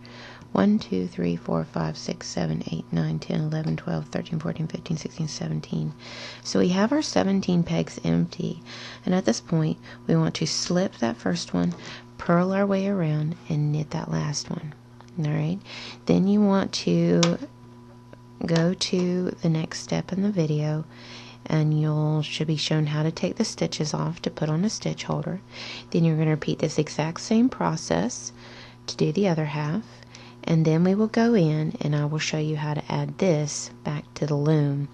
1, 2, 3, 4, 5, 6, 7, 8, 9, 10, 11, 12, 13, 14, 15, 16, 17. So we have our 17 pegs empty. And at this point, we want to slip that first one, purl our way around, and knit that last one. Alright? Then you want to go to the next step in the video, and you should be shown how to take the stitches off to put on a stitch holder. Then you're going to repeat this exact same process to do the other half, and then we will go in and I will show you how to add this back to the loom,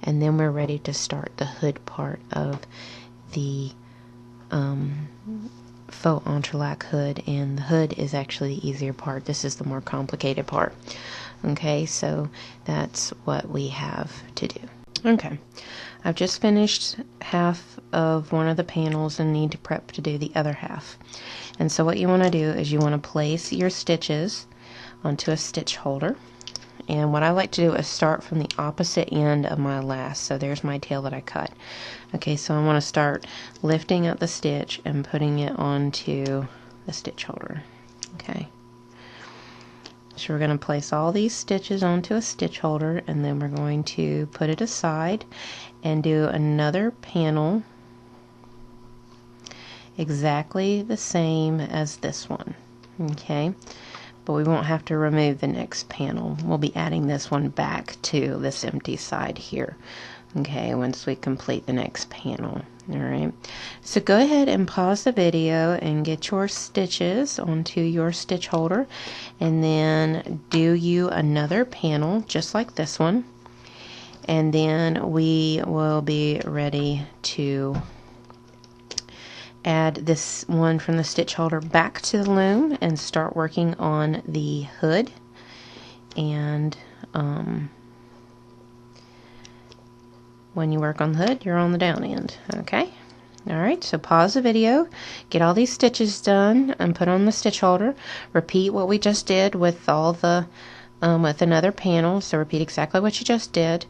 and then we're ready to start the hood part of the Faux Entrelac hood. And the hood is actually the easier part. This is the more complicated part. Okay, so that's what we have to do. Okay, I've just finished half of one of the panels and need to prep to do the other half. And so what you want to do is you want to place your stitches onto a stitch holder. And what I like to do is start from the opposite end of my last. So there's my tail that I cut. Okay, so I want to start lifting up the stitch and putting it onto the stitch holder. Okay. So we're going to place all these stitches onto a stitch holder, and then we're going to put it aside and do another panel exactly the same as this one. Okay, but we won't have to remove the next panel. We'll be adding this one back to this empty side here. Okay, once we complete the next panel. Alright, so go ahead and pause the video and get your stitches onto your stitch holder, and then do you another panel just like this one, and then we will be ready to add this one from the stitch holder back to the loom and start working on the hood. And when you work on the hood, you're on the down end. Okay, alright, so pause the video, get all these stitches done and put on the stitch holder. Repeat what we just did with all the with another panel. So repeat exactly what you just did,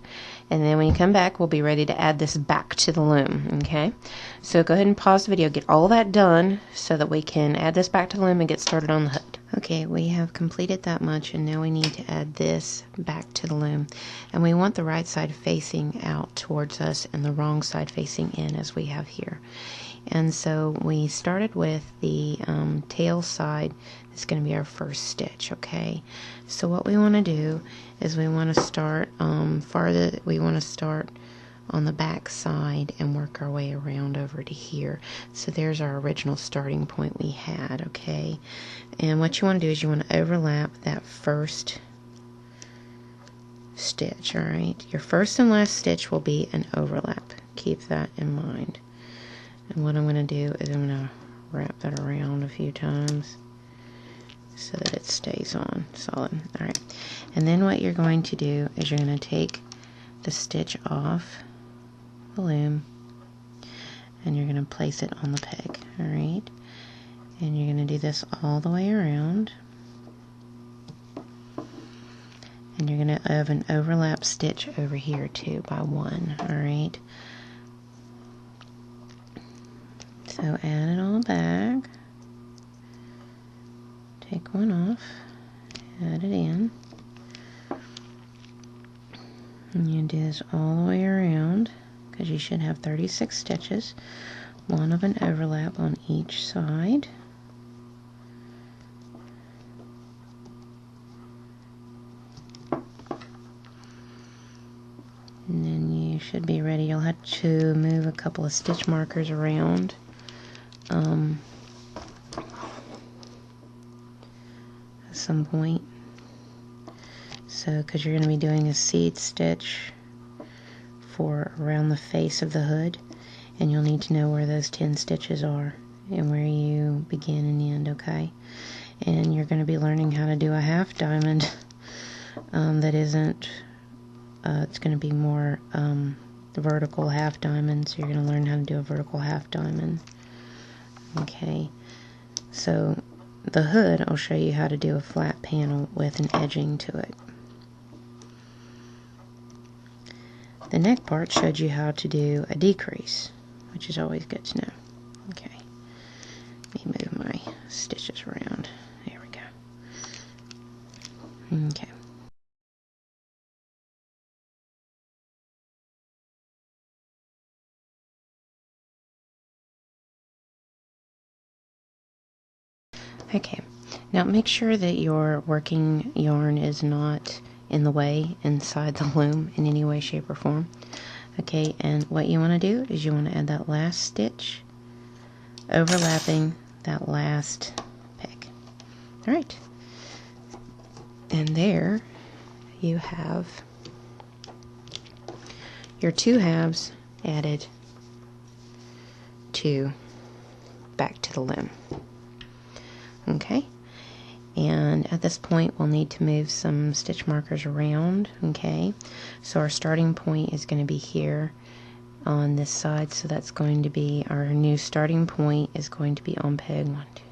and then when you come back, we'll be ready to add this back to the loom. Okay, so go ahead and pause the video, get all that done so that we can add this back to the loom and get started on the hood. Okay, we have completed that much, and now we need to add this back to the loom, and we want the right side facing out towards us and the wrong side facing in, as we have here. And so we started with the tail side. It's going to be our first stitch. Okay, so what we want to do is we want to start we want to start on the back side and work our way around over to here. So there's our original starting point we had. Okay, and what you want to do is you want to overlap that first stitch. Alright, your first and last stitch will be an overlap. Keep that in mind. And what I'm going to do is I'm going to wrap that around a few times so that it stays on solid. Alright, and then what you're going to do is you're going to take the stitch off the loom and you're going to place it on the peg. Alright, and you're going to do this all the way around, and you're going to have an overlap stitch over here too by one. Alright, so add it all back, take one off, add it in, and you do this all the way around because you should have 36 stitches, one of an overlap on each side. And then you should be ready. You'll have to move a couple of stitch markers around. At some point. So, because you're going to be doing a seed stitch for around the face of the hood, and you'll need to know where those 10 stitches are and where you begin and end. Okay, and you're going to be learning how to do a half diamond that isn't it's going to be more the vertical half diamond, so you're going to learn how to do a vertical half diamond. Okay, so the hood, I'll show you how to do a flat panel with an edging to it. The neck part showed you how to do a decrease, which is always good to know. Okay, let me move my stitches around. There we go. Okay, now make sure that your working yarn is not in the way inside the loom in any way, shape, or form. Okay, and what you want to do is you want to add that last stitch overlapping that last peg. Alright, and there you have your 2 halves added to back to the loom. Okay, and at this point we'll need to move some stitch markers around. Okay, so our starting point is going to be here on this side, so that's going to be our new starting point is going to be on peg 1, 2,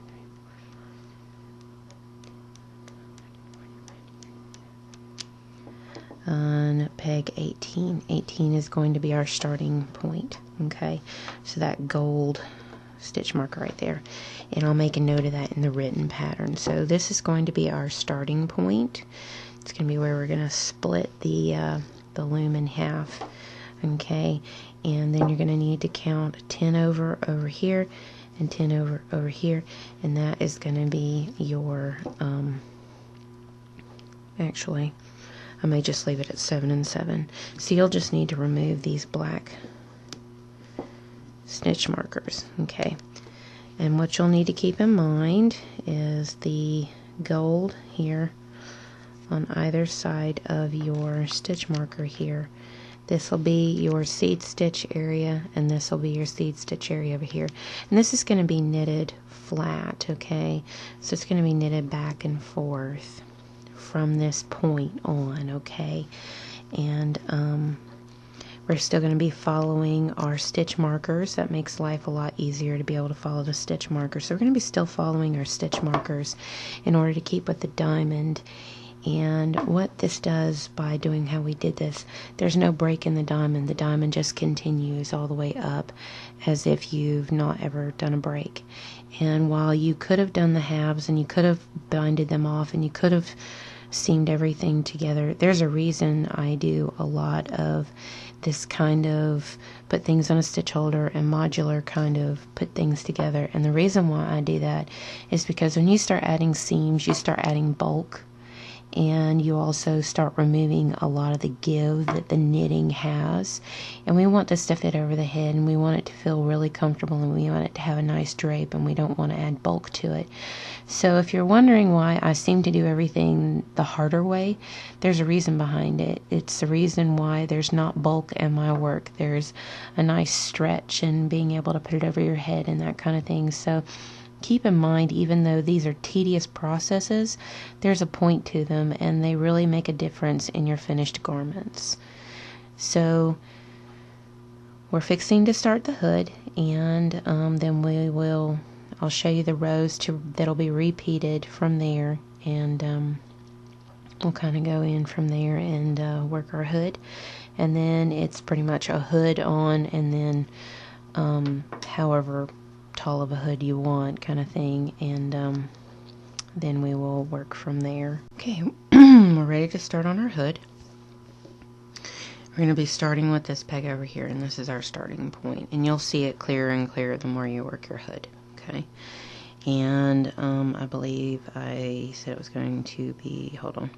3. On peg 18. 18 is going to be our starting point. Okay, so that gold stitch marker right there, and I'll make a note of that in the written pattern. So this is going to be our starting point. It's going to be where we're going to split the loom in half. Okay, and then you're going to need to count 10 over here and 10 over here, and that is going to be your actually I may just leave it at 7 and 7. So you'll just need to remove these black stitch markers. Okay, and what you'll need to keep in mind is the gold here on either side of your stitch marker here. This will be your seed stitch area, and this will be your seed stitch area over here. And this is going to be knitted flat, okay? So it's going to be knitted back and forth from this point on, okay? And we're still going to be following our stitch markers. That makes life a lot easier to be able to follow the stitch markers. So we're going to be still following our stitch markers in order to keep with the diamond. And what this does by doing how we did this, there's no break in the diamond. The diamond just continues all the way up as if you've not ever done a break. And while you could have done the halves and you could have binded them off and you could have seamed everything together, there's a reason I do a lot of this kind of put things on a stitch holder and modular kind of put things together. And the reason why I do that is because when you start adding seams, you start adding bulk. And you also start removing a lot of the give that the knitting has. And we want this to fit over the head, and we want it to feel really comfortable, and we want it to have a nice drape, and we don't want to add bulk to it. So if you're wondering why I seem to do everything the harder way, there's a reason behind it. It's the reason why there's not bulk in my work. There's a nice stretch and being able to put it over your head and that kind of thing. So keep in mind, even though these are tedious processes, there's a point to them, and they really make a difference in your finished garments. So we're fixing to start the hood, and then I'll show you the rows that'll be repeated from there, and we'll kind of go in from there and work our hood. And then it's pretty much a hood on, and then however tall of a hood you want kind of thing, and then we will work from there. Okay, we're ready to start on our hood. We're going to be starting with this peg over here, and this is our starting point, and you'll see it clearer and clearer the more you work your hood. Okay, and I believe I said it was going to be, hold on,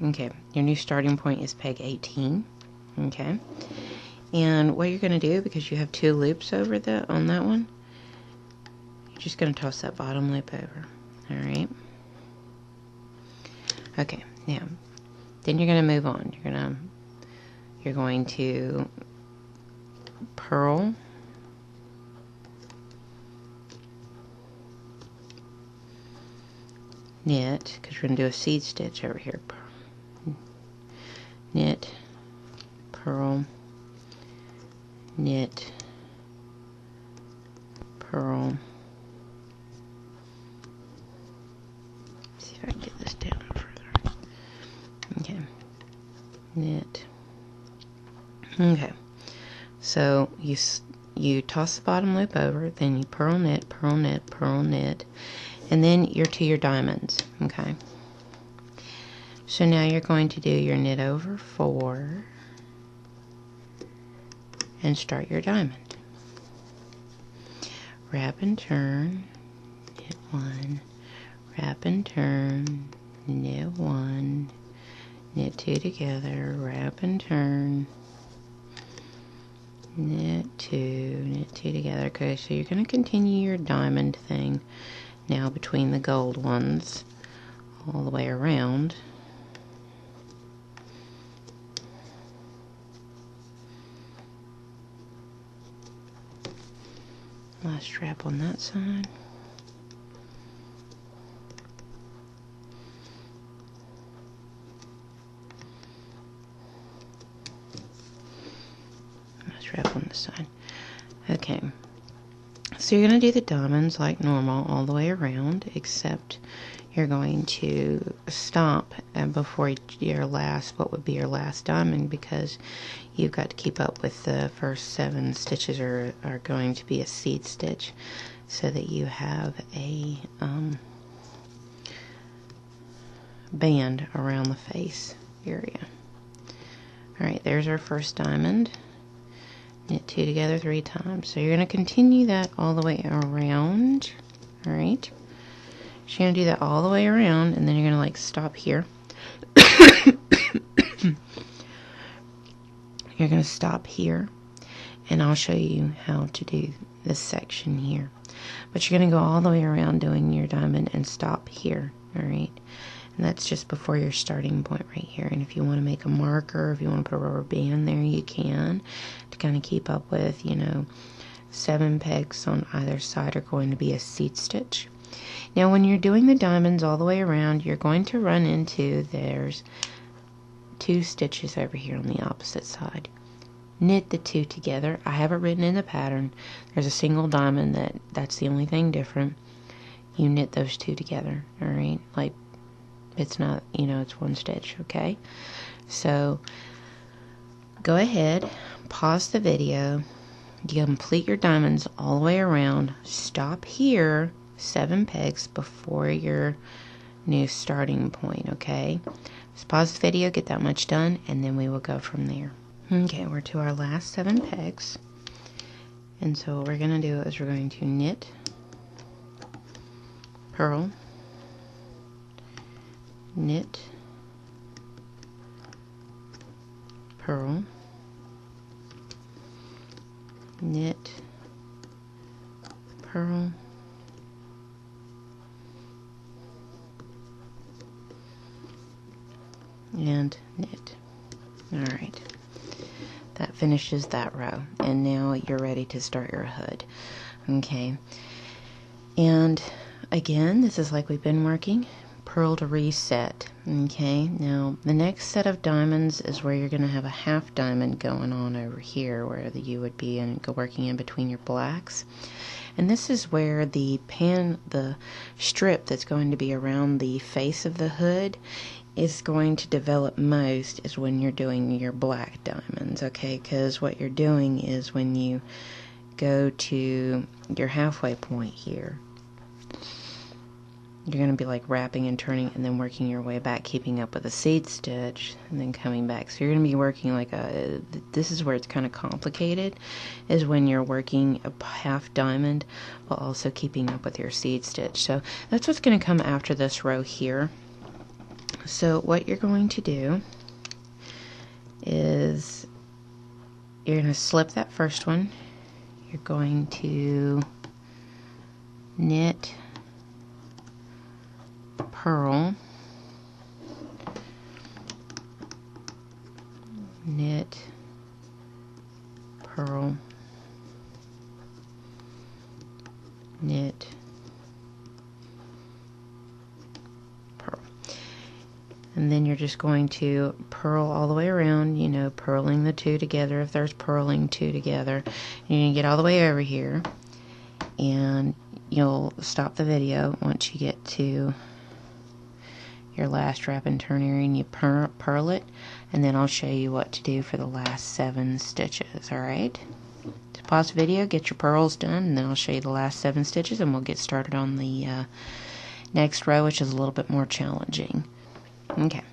okay, your new starting point is peg 18. Okay, and what you're going to do, because you have 2 loops over on that one, you're just going to toss that bottom loop over. Alright, okay, now then you're going to move on. You're going to purl, knit, because we're going to do a seed stitch over here, knit, purl, knit, purl. Let's see if I can get this down further. Okay, knit. Okay, so you toss the bottom loop over, then you purl, knit, purl, knit, purl, knit, and then you're to your diamonds. Okay, so now you're going to do your knit over 4, and start your diamond. Wrap and turn, knit 1, wrap and turn, knit 1, knit 2 together, wrap and turn, knit 2 together. Okay, so you're going to continue your diamond thing now between the gold ones all the way around. Last strap on that side. Last wrap on this side. Okay. So you're going to do the diamonds like normal all the way around, except you're going to stop before your last, what would be your last diamond, because you've got to keep up with the first 7 stitches are going to be a seed stitch, so that you have a band around the face area. Alright, there's our first diamond. Knit 2 together 3 times. So you're going to continue that all the way around. Alright. So you're going to do that all the way around, and then you're going to like stop here. You're going to stop here, and I'll show you how to do this section here. But you're going to go all the way around doing your diamond and stop here. Alright. And that's just before your starting point right here. And if you want to make a marker, if you want to put a rubber band there, you can, to kind of keep up with, you know, 7 pegs on either side are going to be a seed stitch. Now when you're doing the diamonds all the way around, you're going to run into, there's 2 stitches over here on the opposite side. Knit the 2 together. I have it written in the pattern. There's a single diamond that's the only thing different. You knit those 2 together, alright? Like, it's not, you know, it's 1 stitch, okay? So go ahead, pause the video, you complete your diamonds all the way around, stop here 7 pegs before your new starting point, okay? Just pause the video, get that much done, and then we will go from there. Okay, we're to our last 7 pegs, and so what we're going to do is we're going to knit, purl, knit, purl, knit, purl, and knit. Alright, that finishes that row, and now you're ready to start your hood. Okay, and again, this is like we've been working. Purl to reset. Okay, now the next set of diamonds is where you're going to have a half diamond going on over here, where you would be working in between your blacks. And this is where the strip that's going to be around the face of the hood is going to develop most, is when you're doing your black diamonds, okay? Because what you're doing is when you go to your halfway point here, you're going to be like wrapping and turning and then working your way back, keeping up with a seed stitch, and then coming back. So you're going to be working like this is where it's kind of complicated, is when you're working a half diamond while also keeping up with your seed stitch. So that's what's going to come after this row here. So what you're going to do is you're going to slip that first one. You're going to knit, purl, knit, purl, knit, purl. And then you're just going to purl all the way around, you know, purling the 2 together if there's purling 2 together. And you're going to get all the way over here, and you'll stop the video once you get to your last wrap and turn area, and you purl it, and then I'll show you what to do for the last 7 stitches. Alright, so pause the video, get your purls done, and then I'll show you the last 7 stitches, and we'll get started on the next row, which is a little bit more challenging. Okay,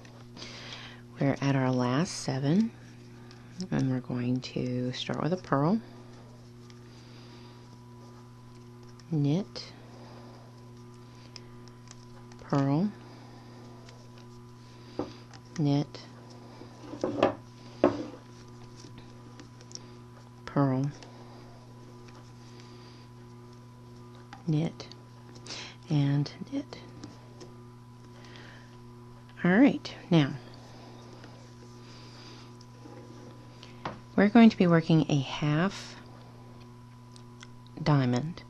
we're at our last 7. And we're going to start with a purl, knit, purl, knit, purl, knit, and knit. Alright, now we're going to be working a half diamond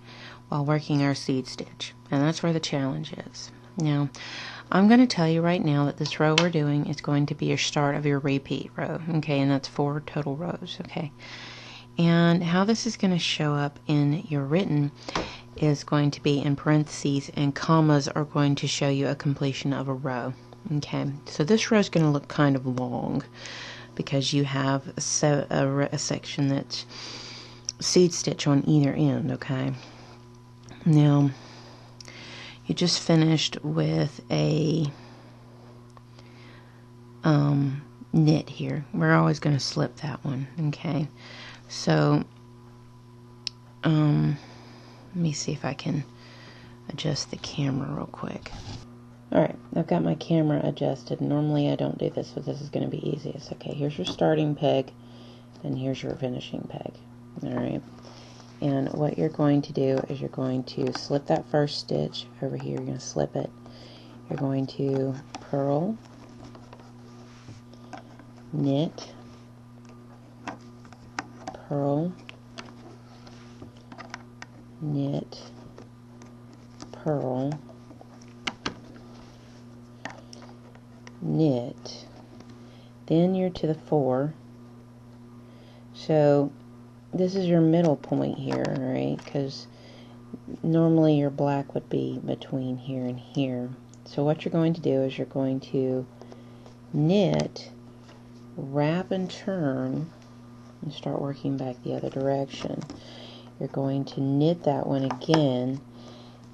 while working our seed stitch, and that's where the challenge is. Now, I'm going to tell you right now that this row we're doing is going to be your start of your repeat row, okay, and that's 4 total rows, okay. And how this is going to show up in your written is going to be in parentheses, and commas are going to show you a completion of a row, okay. So this row is going to look kind of long because you have a section that's seed stitch on either end, okay. Now, you just finished with a knit here. We're always going to slip that one, okay. So let me see if I can adjust the camera real quick. Alright, I've got my camera adjusted. Normally I don't do this, but this is going to be easiest. Okay, here's your starting peg, and here's your finishing peg. Alright, and what you're going to do is you're going to slip that first stitch over here. You're going to slip it. You're going to purl, knit, purl, knit, purl, knit, then you're to the 4. So this is your middle point here, right? Because normally your black would be between here and here. So what you're going to do is you're going to knit, wrap and turn, and start working back the other direction. You're going to knit that one again,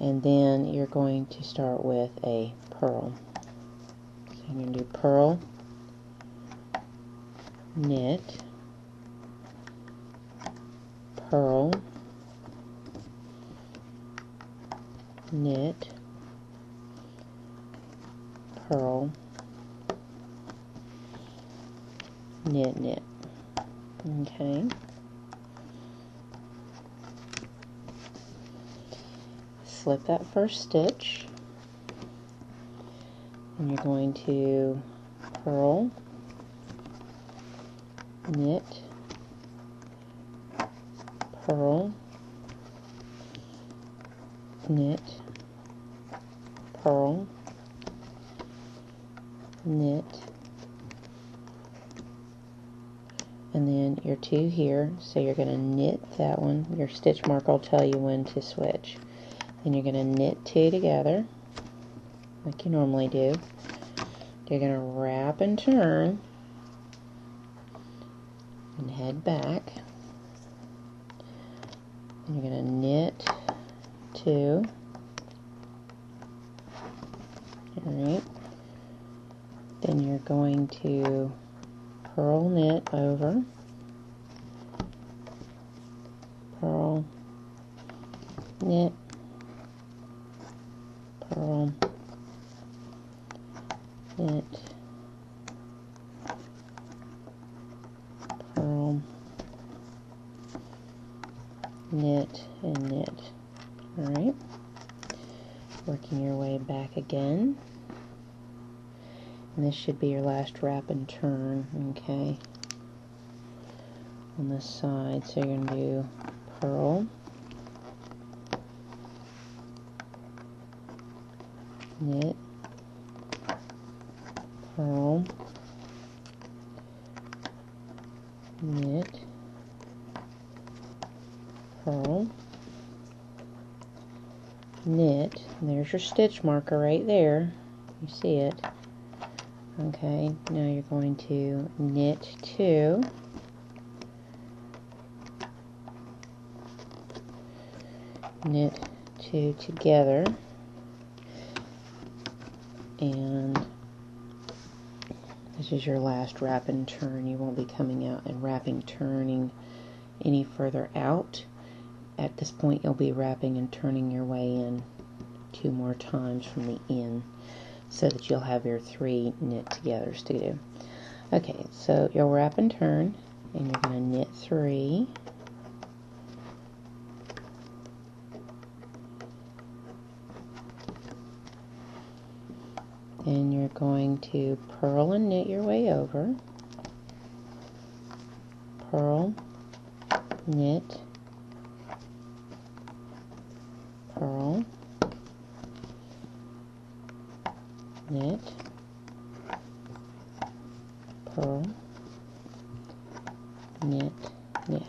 and then you're going to start with a purl. So you're going to do purl, knit, purl, knit, purl, knit, knit. Okay. Slip that first stitch, and you're going to purl, knit, purl, knit, purl, knit, and then your 2 here, so you're going to knit that one. Your stitch mark will tell you when to switch. Then you're going to knit 2 together like you normally do. You're going to wrap and turn and head back. And you're going to knit 2. Alright. Then you're going to purl, knit over, purl, knit, purl, knit, purl, knit, and knit. Alright, working your way back again, and this should be your last wrap and turn, okay, on this side. So you're going to do purl, knit, purl, knit, purl, knit, and there's your stitch marker right there, you see it. Okay, now you're going to knit 2, knit 2 together, and This is your last wrap and turn. You won't be coming out and wrapping, turning any further out. At this point, you'll be wrapping and turning your way in 2 more times from the end, so that you'll have your 3 knit togethers to do. Okay, so you'll wrap and turn, and you're going to knit 3, and you're going to purl and knit your way over, purl, knit, purl, knit, purl, knit, knit.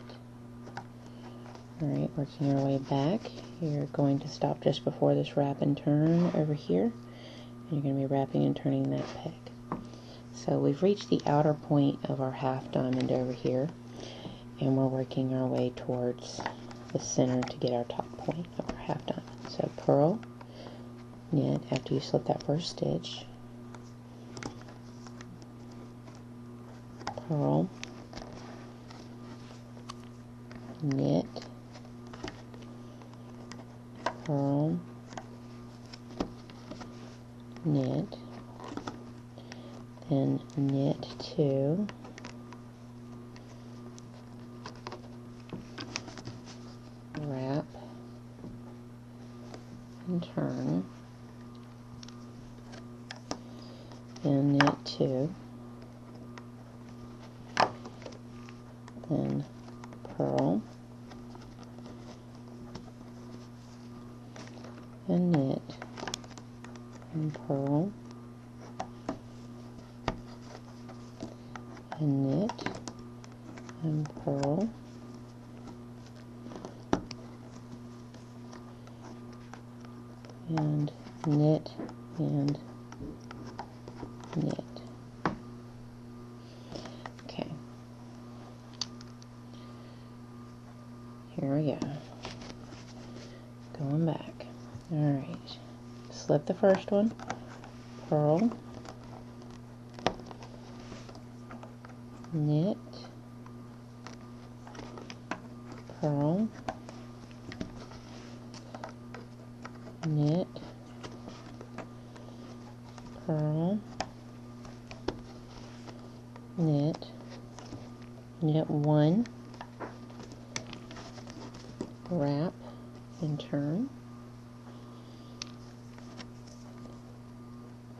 Alright, working your way back, you're going to stop just before this wrap and turn over here, and you're going to be wrapping and turning that peg. So we've reached the outer point of our half diamond over here, and we're working our way towards the center to get our top point of our half diamond. So purl, knit after you slip that first stitch, purl, knit, purl, knit, then knit 2, wrap and turn, then knit 2, then purl and knit and purl and knit and purl and knit and knit. Okay, here we go. Going back. Alright, slip the first one, purl, knit, purl, knit, purl, knit, knit 1, wrap and turn,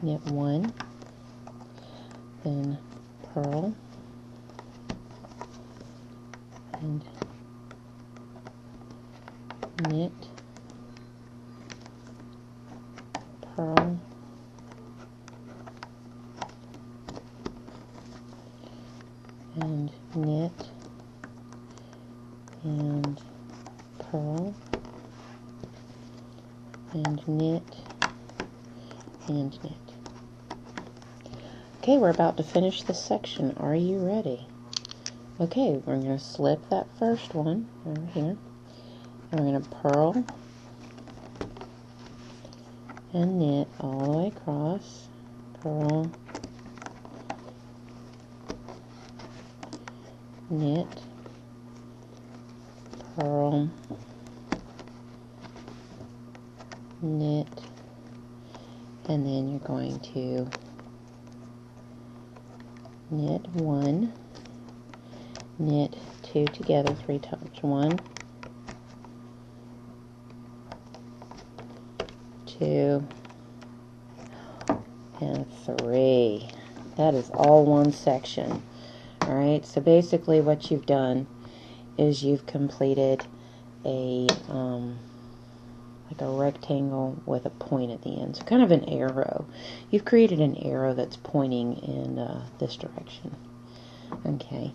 knit 1, then purl and knit, purl, and knit and purl and knit and knit. Okay, we're about to finish this section. Are you ready? Okay, we're going to slip that first one over here, and we're going to purl and knit all the way across, purl, knit, purl, knit, and then you're going to knit 1, knit 2 together 3 times, 1, 2, and 3. That is all one section. Alright, so basically what you've done is you've completed a like a rectangle with a point at the end, so kind of an arrow. You've created an arrow that's pointing in this direction. Okay,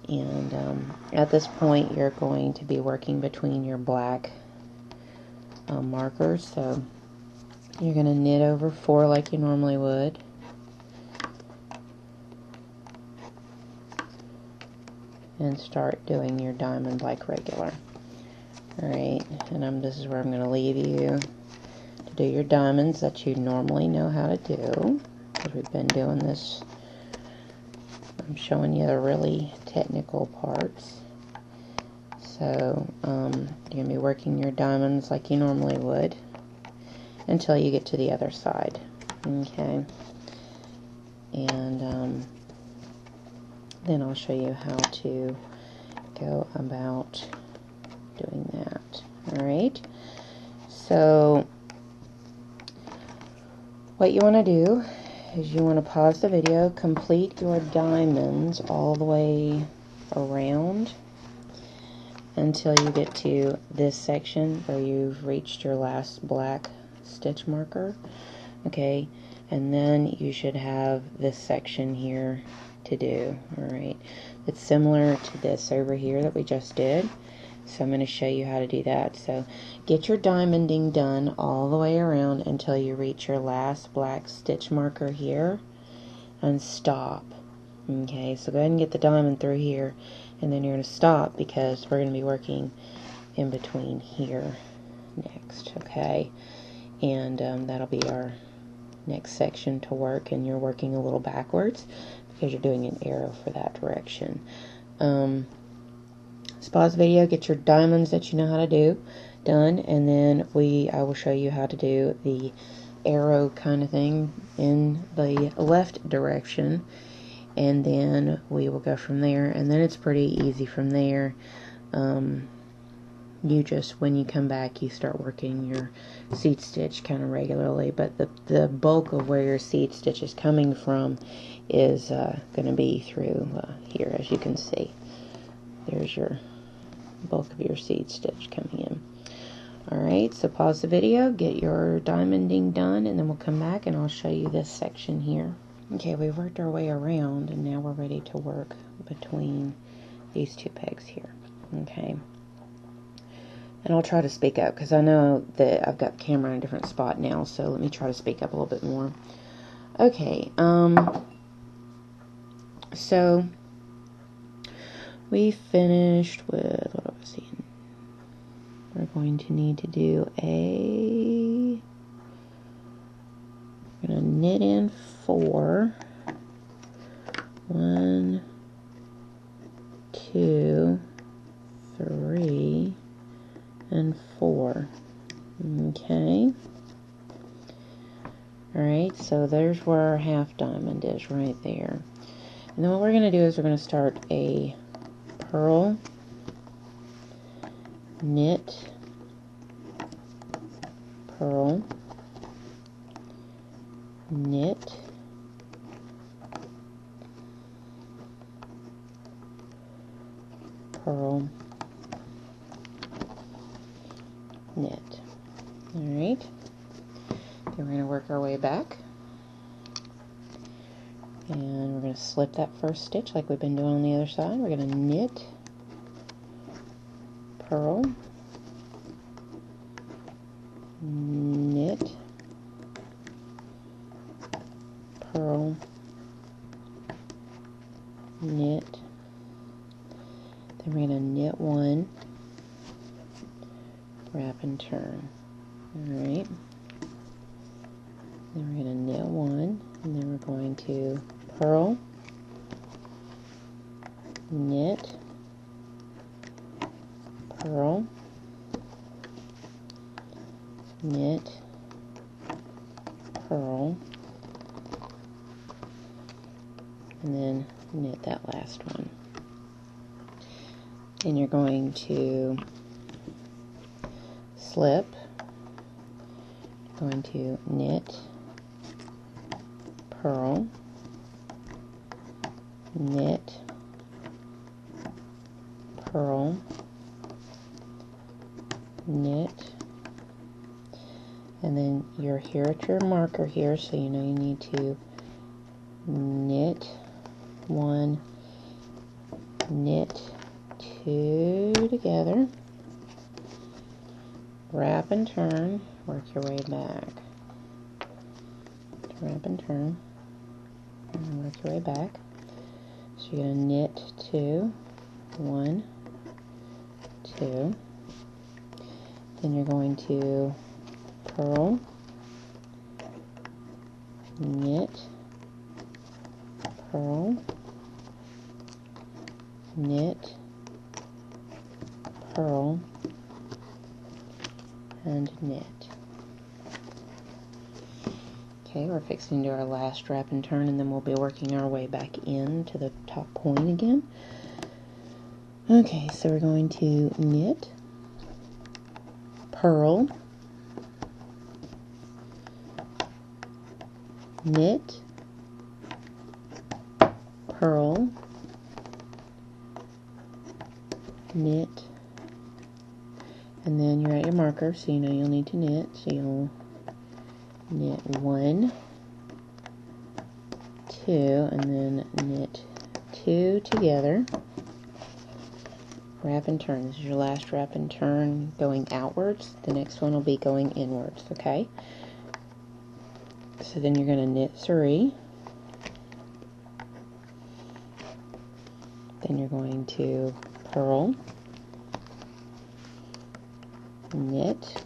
and at this point you're going to be working between your black markers, so you're going to knit over 4 like you normally would, and start doing your diamond like regular. Alright, and this is where I'm going to leave you to do your diamonds that you normally know how to do, because we've been doing this I'm showing you the really technical parts. So you're going to be working your diamonds like you normally would until you get to the other side. Okay. And then I'll show you how to go about doing that. Alright. So what you want to do is you want to pause the video, complete your diamonds all the way around until you get to this section where you've reached your last black stitch marker. Okay, and then you should have this section here to do. Alright, it's similar to this over here that we just did. So I'm going to show you how to do that. So get your diamonding done all the way around until you reach your last black stitch marker here and stop. Okay, so go ahead and get the diamond through here, and then you're going to stop because we're going to be working in between here next. Okay, and that'll be our next section to work, and you're working a little backwards because you're doing an arrow for that direction. Pause the video, get your diamonds that you know how to do done, and then I will show you how to do the arrow kind of thing in the left direction, and then we will go from there. And then it's pretty easy from there. You just, when you come back, you start working your seed stitch kind of regularly, but the bulk of where your seed stitch is coming from is going to be through here, as you can see. There's your bulk of your seed stitch coming in. Alright, so pause the video, get your diamonding done, and then we'll come back and I'll show you this section here. Okay, we've worked our way around, and now we're ready to work between these two pegs here. Okay, and I'll try to speak up because I know that I've got the camera in a different spot now, so let me try to speak up a little bit more. Okay, so we finished with, what I was seeing, we're going to need to do we're going to knit in 4, 1, 2, 3, and 4. Okay. Alright, so there's where our half diamond is, right there. And then what we're going to do is we're going to start a purl, knit, purl, knit, purl, knit. Alright, then we're going to work our way back, and we're going to slip that first stitch like we've been doing on the other side. We're going to knit, purl, knit, purl, knit, then we're going to knit 1, wrap and turn. Alright, then we're going to knit 1, and then we're going to purl, knit, purl, knit, purl, and then knit that last one. And you're going to slip, going to knit, purl, knit, purl, knit, and then you're here at your marker here, so you know you need to knit 1, knit 2 together, wrap and turn, work your way back, wrap and turn, and work your way back. So you're going to knit 2, 1, 2, then you're going to purl, knit, purl, knit, purl, and knit. Okay, we're fixing to do our last wrap and turn, and then we'll be working our way back in to the top point again. Okay, so we're going to knit, purl, knit, purl, knit, and then you're at your marker, so you know you'll need to knit, so you'll knit 1, 2, and then knit 2 together, wrap and turn. This is your last wrap and turn going outwards. The next one will be going inwards, okay? So then you're going to knit 3, then you're going to purl, knit,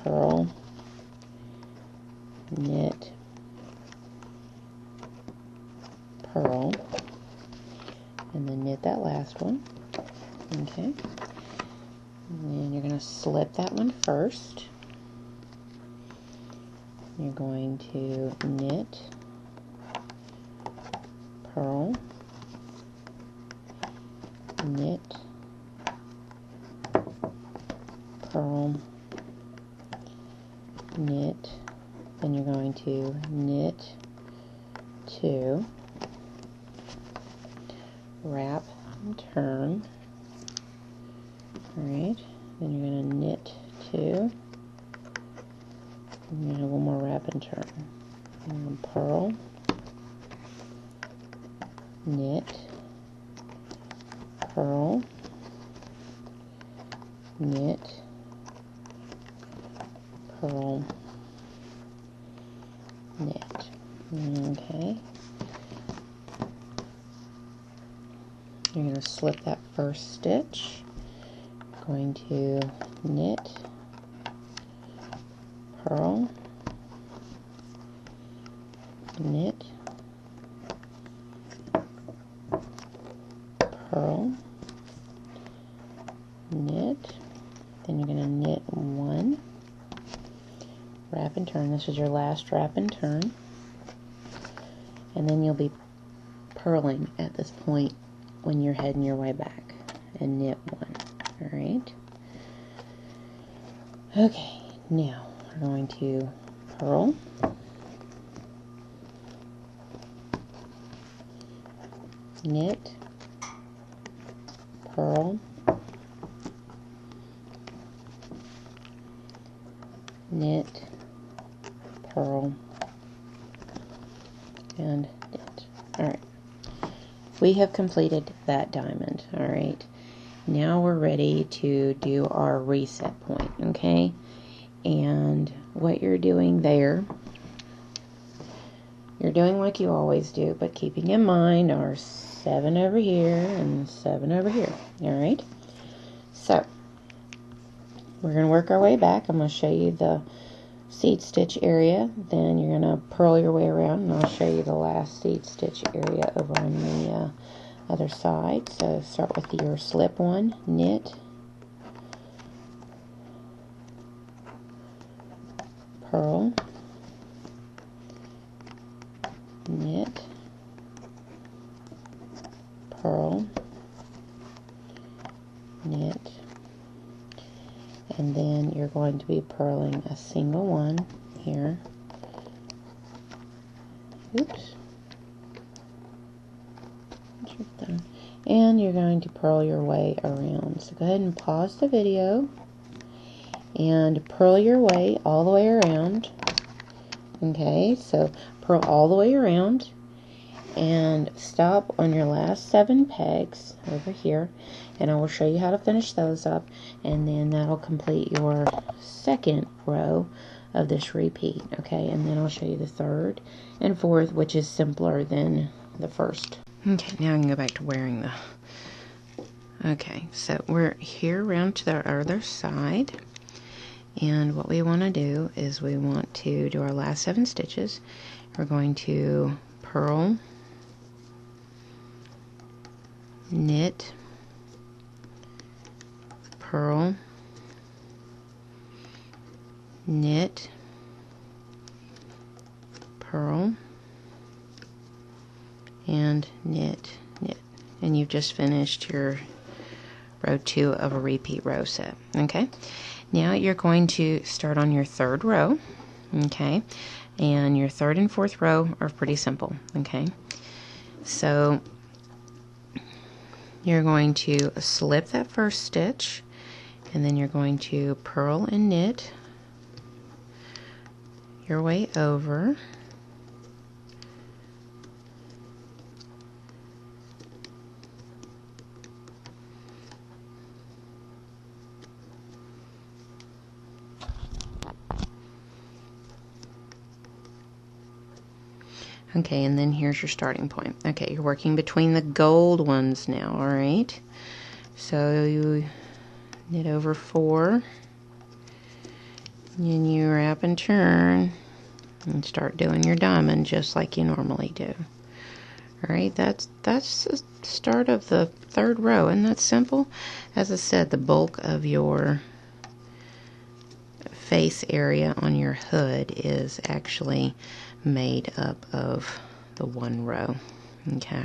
purl, knit, purl, and then knit that last one. Okay, and then you're going to slip that one first. You're going to knit, purl, knit, purl, knit, then you're going to knit 2, wrap and turn. Alright, then you're going to knit 2, and you have one more wrap and turn. And purl, knit, purl, knit, purl, knit. Okay. You're going to slip that first stitch. Going to knit, purl, knit, purl, knit, then you're going to knit 1, wrap and turn. This is your last wrap and turn, and then you'll be purling at this point when you're heading your way back, and knit 1. Alright, okay, now we're going to purl, knit, purl, knit, purl, and knit. Alright, we have completed that diamond. Alright, now we're ready to do our reset point, okay? And what you're doing there, you're doing like you always do, but keeping in mind our 7 over here and 7 over here. Alright, so we're going to work our way back. I'm going to show you the seed stitch area, then you're going to purl your way around, and I'll show you the last seed stitch area over on the other side. So start with your slip one, knit, purl, knit, purl, knit, and then you're going to be purling a single one here. Oops. And you're going to purl your way around. So go ahead and pause the video and purl your way all the way around. Okay, so purl all the way around and stop on your last 7 pegs over here, and I will show you how to finish those up, and then that'll complete your second row of this repeat. Okay, and then I'll show you the third and fourth, which is simpler than the first. Okay, now I can go back to wearing the... Okay, so we're here around to the other side, and what we want to do is we want to do our last 7 stitches. We're going to purl, knit, purl, knit, purl, and knit, knit. And you've just finished your row 2 of a repeat row set. Okay, now you're going to start on your 3rd row. Okay, and your 3rd and 4th row are pretty simple. Okay, so you're going to slip that first stitch, and then you're going to purl and knit your way over. Okay, and then here's your starting point. Okay, you're working between the gold ones now, all right? So you knit over 4, and you wrap and turn, and start doing your diamond just like you normally do. All right, that's the start of the 3rd row, and that's simple. As I said, the bulk of your face area on your hood is actually made up of the 1 row. Okay.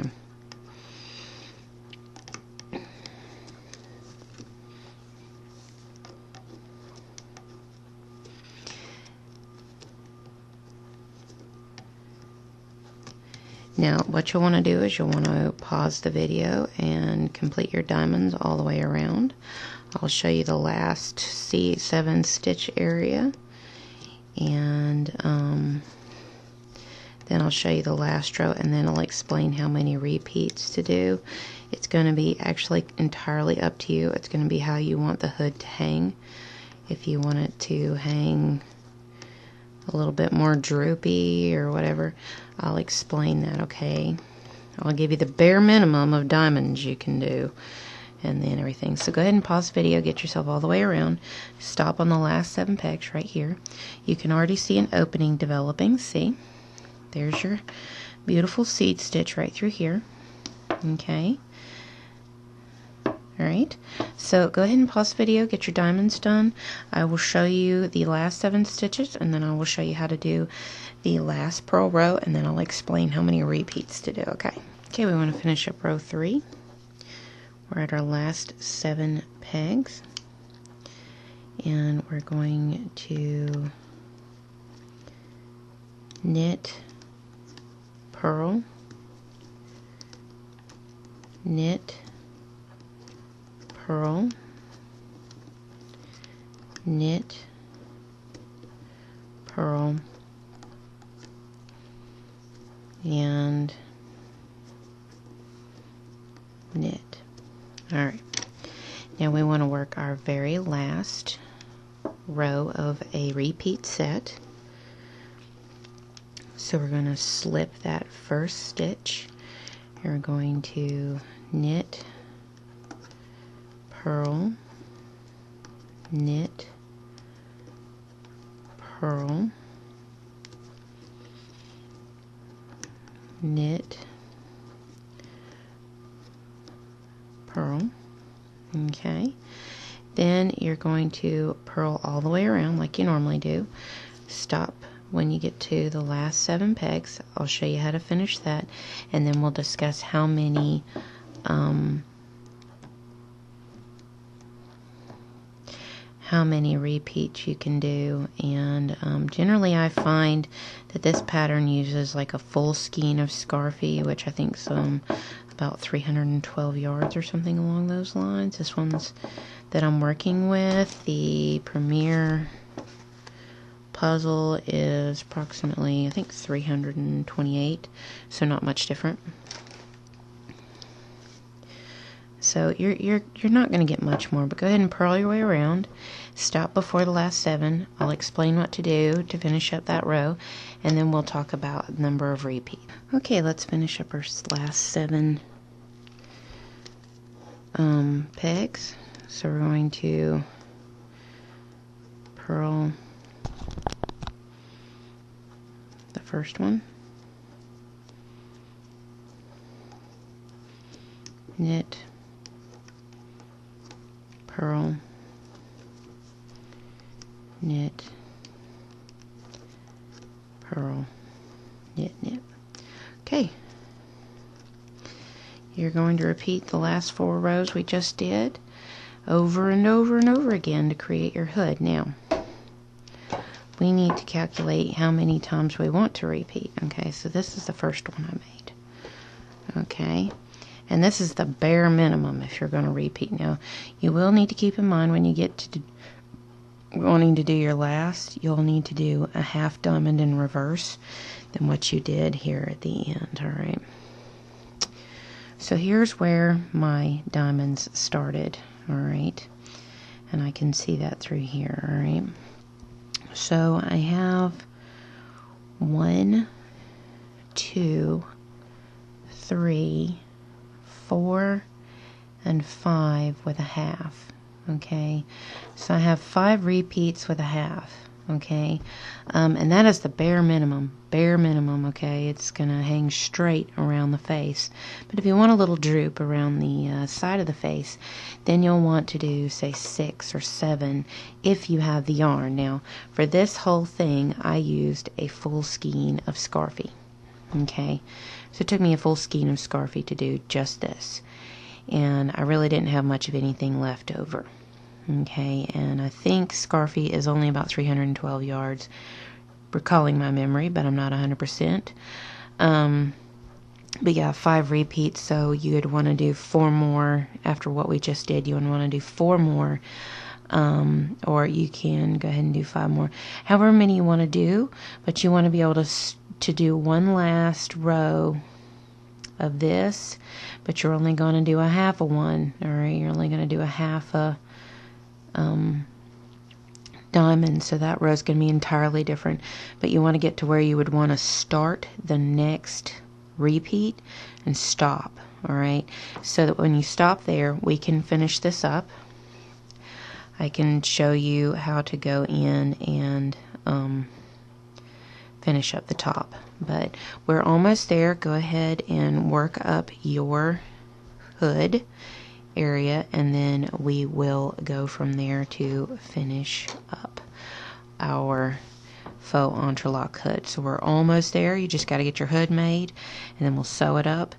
Now what you'll want to do is you'll want to pause the video and complete your diamonds all the way around. I'll show you the last 7 stitch area, and then I'll show you the last row, and then I'll explain how many repeats to do. It's going to be actually entirely up to you. It's going to be how you want the hood to hang. If you want it to hang a little bit more droopy or whatever, I'll explain that, okay? I'll give you the bare minimum of diamonds you can do, and then everything. So go ahead and pause the video, get yourself all the way around, stop on the last 7 pegs right here. You can already see an opening developing. See, there's your beautiful seed stitch right through here. Okay, alright, so go ahead and pause the video, get your diamonds done. I will show you the last 7 stitches, and then I will show you how to do the last purl row, and then I'll explain how many repeats to do. Okay, we want to finish up row 3. We're at our last 7 pegs, and we're going to knit, purl, knit, purl, knit, purl, and knit. Alright, now we want to work our very last row of a repeat set. So we're going to slip that first stitch. You're going to knit, purl, knit, purl, knit, purl. Okay, then you're going to purl all the way around like you normally do. Stop when you get to the last 7 pegs. I'll show you how to finish that, and then we'll discuss how many repeats you can do. And generally I find that this pattern uses like a full skein of scarfy, which I think is about 312 yards or something along those lines. This one's that I'm working with, the Premier puzzle, is approximately, I think, 328, so not much different. So you're not going to get much more, but go ahead and purl your way around. Stop before the last 7. I'll explain what to do to finish up that row, and then we'll talk about number of repeats. Okay, let's finish up our last 7 pegs. So we're going to purl the first one, knit, purl, knit, purl, knit, knit. Okay. You're going to repeat the last 4 rows we just did over and over and over again to create your hood. Now, we need to calculate how many times we want to repeat. Okay, so this is the first one I made. Okay, and this is the bare minimum if you're going to repeat. Now, you will need to keep in mind when you get to wanting to do your last, you'll need to do a half diamond in reverse than what you did here at the end. All right. So here's where my diamonds started, all right, and I can see that through here, all right. So I have 1, 2, 3, 4, and 5 with a half, okay. So I have 5 repeats with a half, okay, and that is the bare minimum, okay. It's gonna hang straight around the face, but if you want a little droop around the side of the face, then you'll want to do, say, 6 or 7 if you have the yarn. Now, for this whole thing, I used a full skein of Scarfie, okay. So it took me a full skein of Scarfie to do just this, and I really didn't have much of anything left over. Okay, and I think Scarfie is only about 312 yards, recalling my memory, but I'm not 100%. But yeah, 5 repeats, so you would want to do 4 more after what we just did. You would want to do 4 more, or you can go ahead and do 5 more. However many you want to do, but you want to be able to do one last row of this, but you're only going to do a half of one, all right? You're only going to do a half a diamond, so that row is going to be entirely different, but you want to get to where you would want to start the next repeat and stop, all right, so that when you stop there, we can finish this up. I can show you how to go in and finish up the top, but we're almost there. Go ahead and work up your hood area, and then we will go from there to finish up our faux entrelac hood. So we're almost there. You just got to get your hood made, and then we'll sew it up,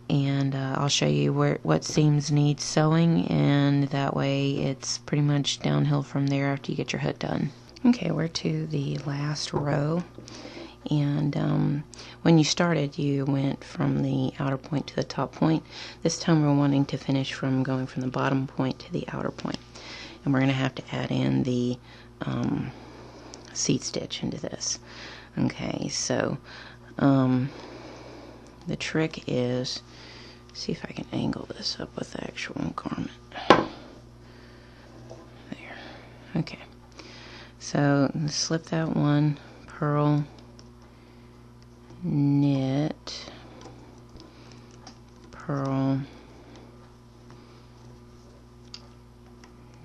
and I'll show you what seams need sewing, and that way it's pretty much downhill from there after you get your hood done. Okay, we're to the last row, and when you started, you went from the outer point to the top point. This time we're wanting to finish from going from the bottom point to the outer point, and we're going to have to add in the seat stitch into this. Okay, so the trick is, see if I can angle this up with the actual garment. There. Okay, so slip that one, purl, knit, purl,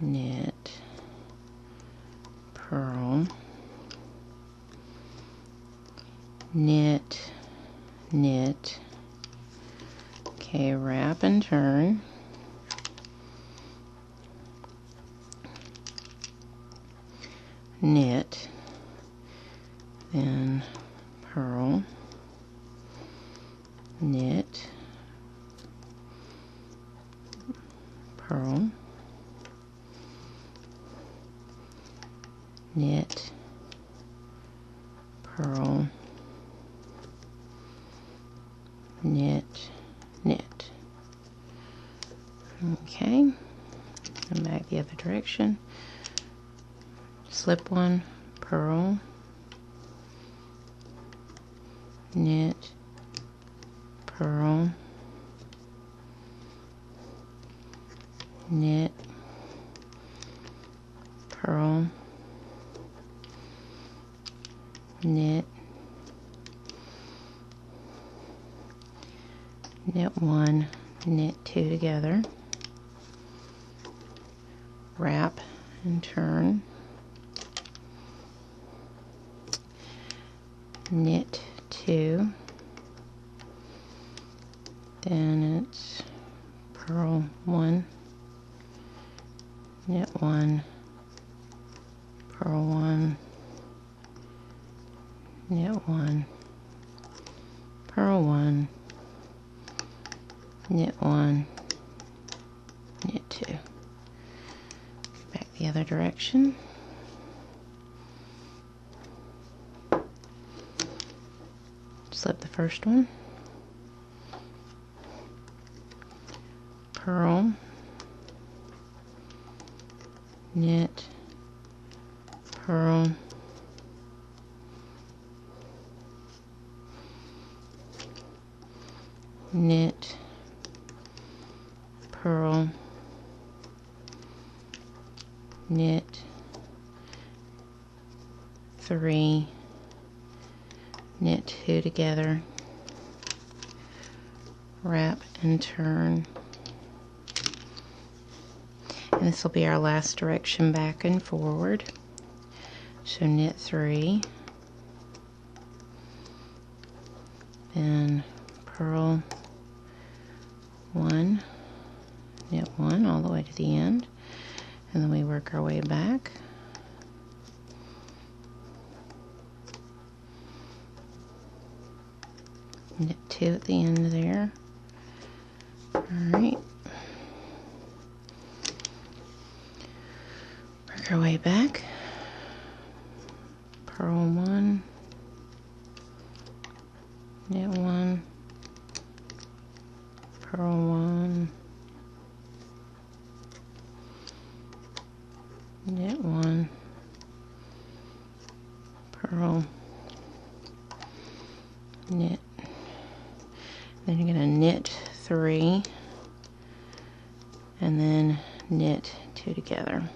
knit, purl, knit, knit. Okay, wrap and turn. Knit, then purl, knit, purl, knit, purl, knit, knit. Okay, and back the other direction. Slip one, purl, knit, purl, knit, purl, knit, knit one, knit two together, wrap and turn, knit two, then it's purl 1, knit 1, purl 1, knit 1, purl 1, knit 1, knit 2. Back the other direction. Slip the first one, purl, knit, purl, knit, purl, knit, 3, knit 2 together, wrap and turn, and this will be our last direction back and forward. So knit 3, then purl 1, knit 1 all the way to the end, and then we work our way back. Knit 2 at the end there. Alright. Work our way back. Purl 1, knit 1, purl 1, knit 1, purl, knit. Then you're going to knit 3 and then knit 2 together,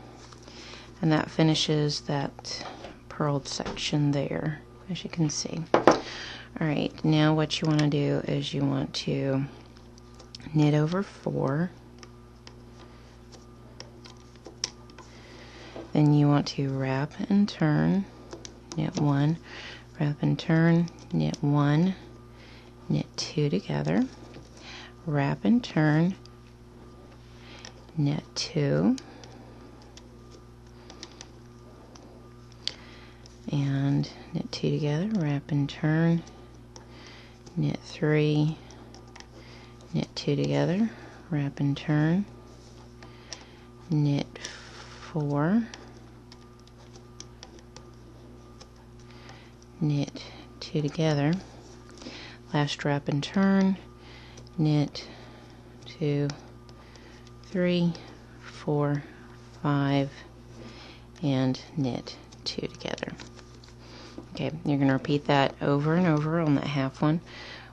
and that finishes that purled section there, as you can see. Alright, now what you want to do is you want to knit over 4, then you want to wrap and turn, knit 1, wrap and turn, knit 1, knit 2 together, wrap and turn, knit 2, and knit 2 together, wrap and turn, knit 3, knit 2 together, wrap and turn, knit 4, knit 2 together, last wrap and turn, knit 2, 3, 4, 5, and knit 2 together. Okay, you're going to repeat that over and over on that half one,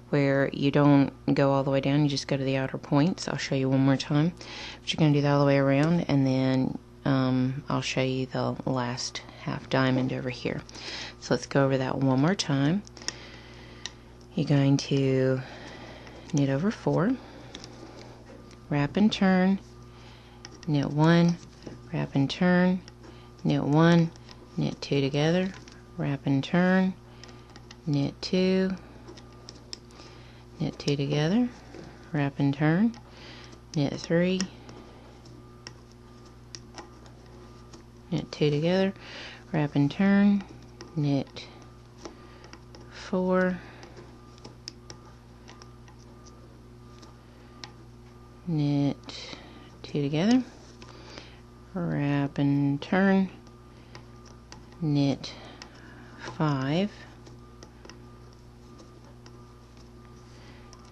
where you don't go all the way down, you just go to the outer points. I'll show you one more time. But you're going to do that all the way around, and then I'll show you the last half diamond over here. So let's go over that one more time. You're going to knit over 4, wrap and turn, knit 1, wrap and turn, knit 1, knit 2 together, wrap and turn, knit 2, knit 2 together, wrap and turn, knit 3, knit 2 together, wrap and turn, knit 4, knit 2 together, wrap and turn, knit 5,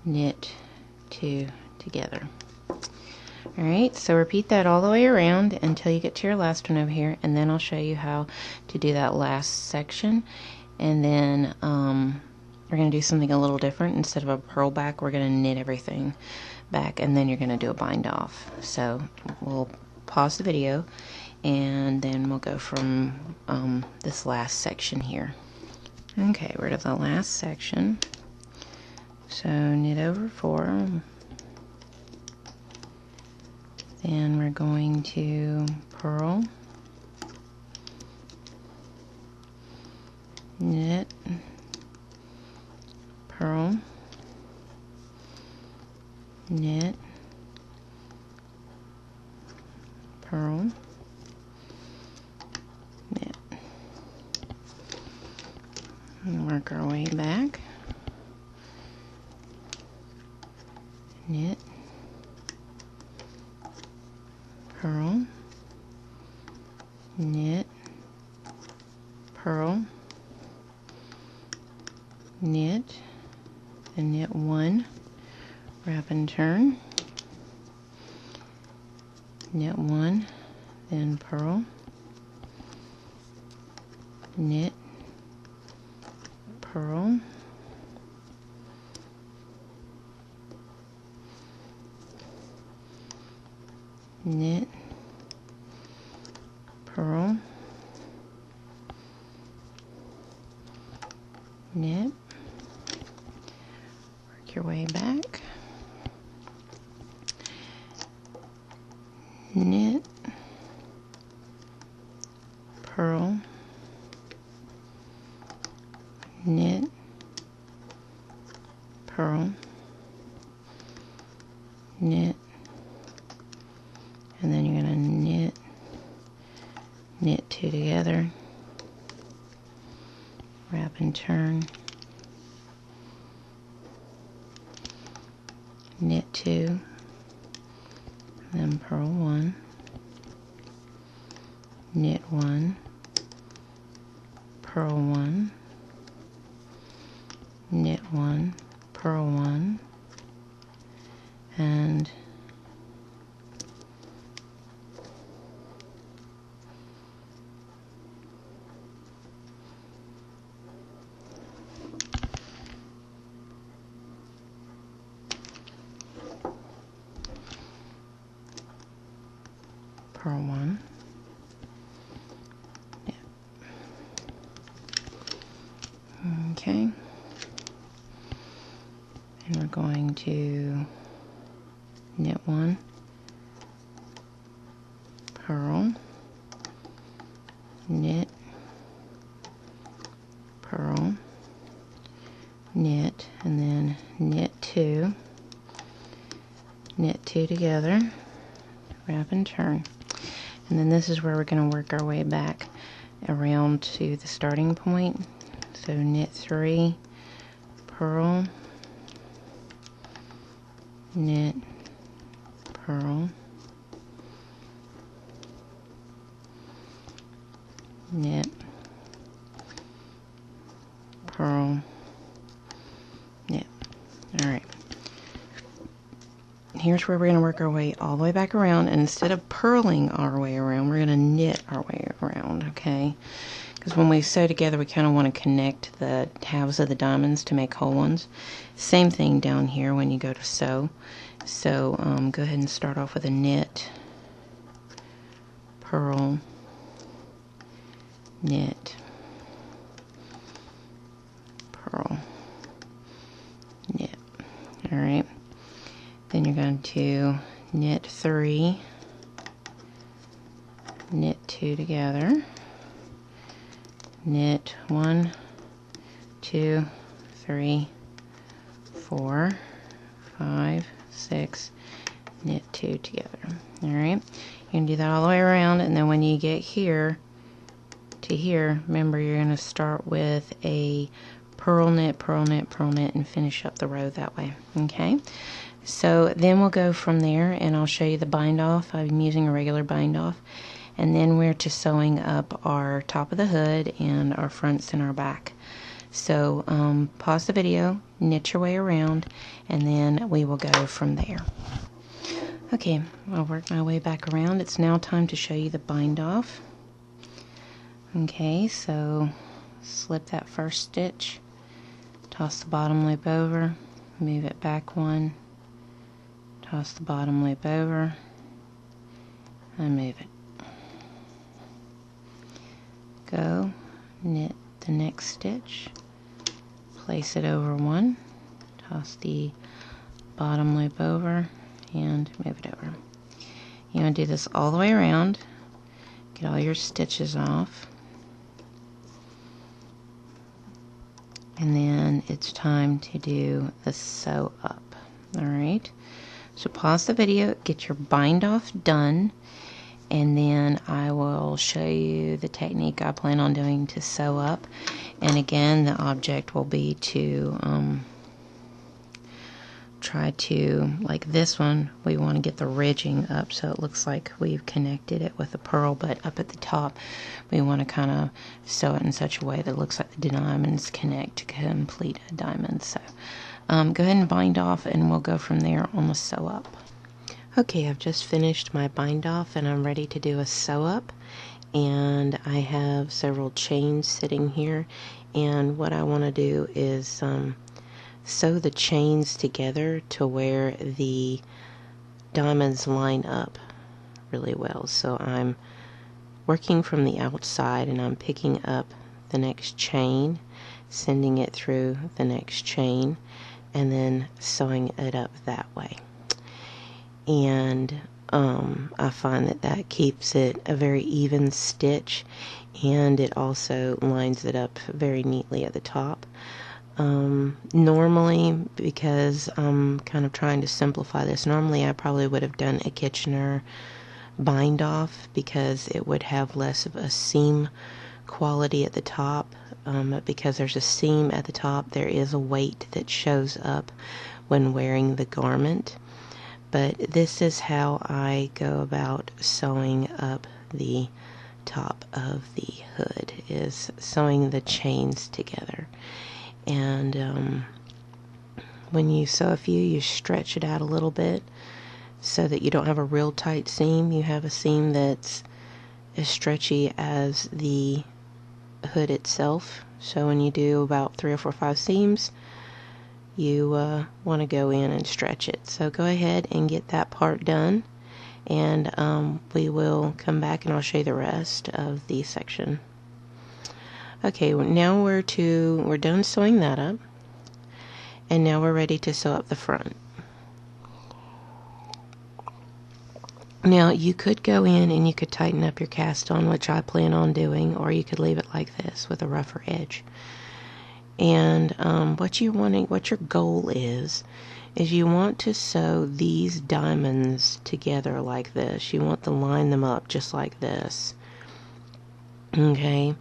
knit 2 together. Alright, so repeat that all the way around until you get to your last one over here, and then I'll show you how to do that last section. And then we're going to do something a little different. Instead of a purl back, we're going to knit everything back, and then you're going to do a bind off. So we'll pause the video, and then we'll go from this last section here. Okay, we're to the last section. So knit over 4. Then we're going to purl, knit, purl, knit, and work our way back. Knit, purl, knit, purl, knit, and knit one, wrap and turn, knit one, then purl, knit, purl, knit, purl, knit, work your way back, knit, purl, knit, purl, knit, and then you're going to knit two together, wrap and turn, knit two, then purl one, knit one, purl one, knit one, purl one, and purl one, knit. Okay, and we're going to knit one, purl, knit, purl, knit, and then knit two together, wrap and turn. And then this is where we're going to work our way back around to the starting point. So knit three, purl, knit, purl, knit, purl, knit. Alright. Here's where we're going to work our way all the way back around, and instead of purling our way around, we're going to knit our way around, okay? Because when we sew together, we kind of want to connect the halves of the diamonds to make whole ones. Same thing down here when you go to sew. So go ahead and start off with a knit, purl, knit, purl, knit. Alright. Then you're going to knit three, knit two together, knit one, two, three, 4, 5, 6, knit 2 together. Alright, you're going to do that all the way around, and then when you get here to here, remember you're going to start with a purl knit, purl knit, purl knit, and finish up the row that way. Okay, so then we'll go from there, and I'll show you the bind off. I'm using a regular bind off, and then we're to sewing up our top of the hood and our fronts and our back. So pause the video, knit your way around, and then we will go from there. Okay, I'll work my way back around. It's now time to show you the bind off. Okay, so slip that first stitch, toss the bottom loop over, move it back one, toss the bottom loop over, and move it. Go, knit the next stitch, place it over one, toss the bottom loop over, and move it over. You want to do this all the way around, get all your stitches off, and then it's time to do the sew up. Alright, so pause the video, get your bind off done, and then I will show you the technique I plan on doing to sew up. And again, the object will be to try to, like this one, we want to get the ridging up so it looks like we've connected it with a purl, but up at the top we want to kind of sew it in such a way that it looks like the diamonds connect to complete a diamond. So go ahead and bind off, and we'll go from there on the sew up. Okay, I've just finished my bind off and I'm ready to do a sew up, and I have several chains sitting here, and what I want to do is sew the chains together to where the diamonds line up really well. So I'm working from the outside and I'm picking up the next chain, sending it through the next chain, and then sewing it up that way. And I find that keeps it a very even stitch, and it also lines it up very neatly at the top. Normally, because I'm kind of trying to simplify this, normally I probably would have done a Kitchener bind off because it would have less of a seam quality at the top. But because there's a seam at the top, there is a weight that shows up when wearing the garment. But this is how I go about sewing up the top of the hood, is sewing the chains together. And when you sew a few, you stretch it out a little bit so that you don't have a real tight seam. You have a seam that's as stretchy as the hood itself. So when you do about 3 or 4 or 5 seams, you want to go in and stretch it. So go ahead and get that part done, and we will come back and I'll show you the rest of the section. Okay, now we're done sewing that up, and now we're ready to sew up the front. Now you could go in and you could tighten up your cast on, which I plan on doing, or you could leave it like this with a rougher edge. And what your goal is you want to sew these diamonds together like this. You want to line them up just like this. Okay,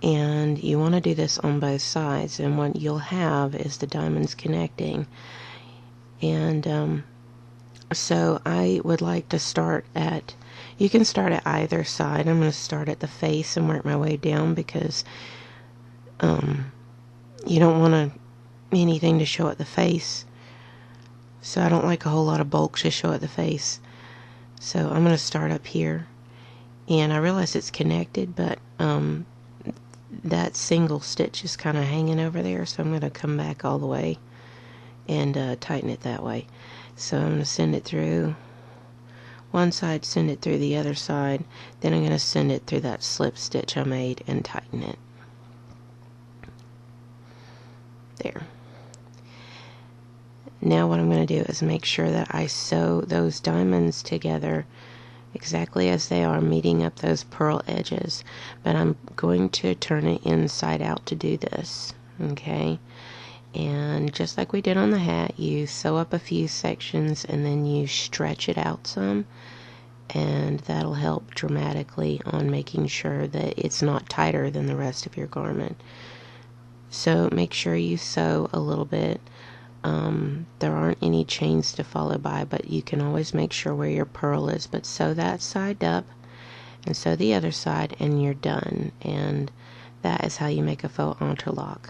and you want to do this on both sides, and what you'll have is the diamonds connecting. And so I would like to start at, you can start at either side. I'm going to start at the face and work my way down, because you don't want anything to show at the face. So I don't like a whole lot of bulk to show at the face. So I'm going to start up here, and I realize it's connected, but that single stitch is kind of hanging over there, so I'm going to come back all the way and tighten it that way. So I'm going to send it through one side, send it through the other side, then I'm going to send it through that slip stitch I made and tighten it. There. Now what I'm going to do is make sure that I sew those diamonds together exactly as they are, meeting up those purl edges, but I'm going to turn it inside out to do this. Okay, and just like we did on the hat, you sew up a few sections and then you stretch it out some, and that'll help dramatically on making sure that it's not tighter than the rest of your garment. So make sure you sew a little bit. There aren't any chains to follow by, but you can always make sure where your purl is. But sew that side up and sew the other side, and you're done. And that is how you make a faux entrelac.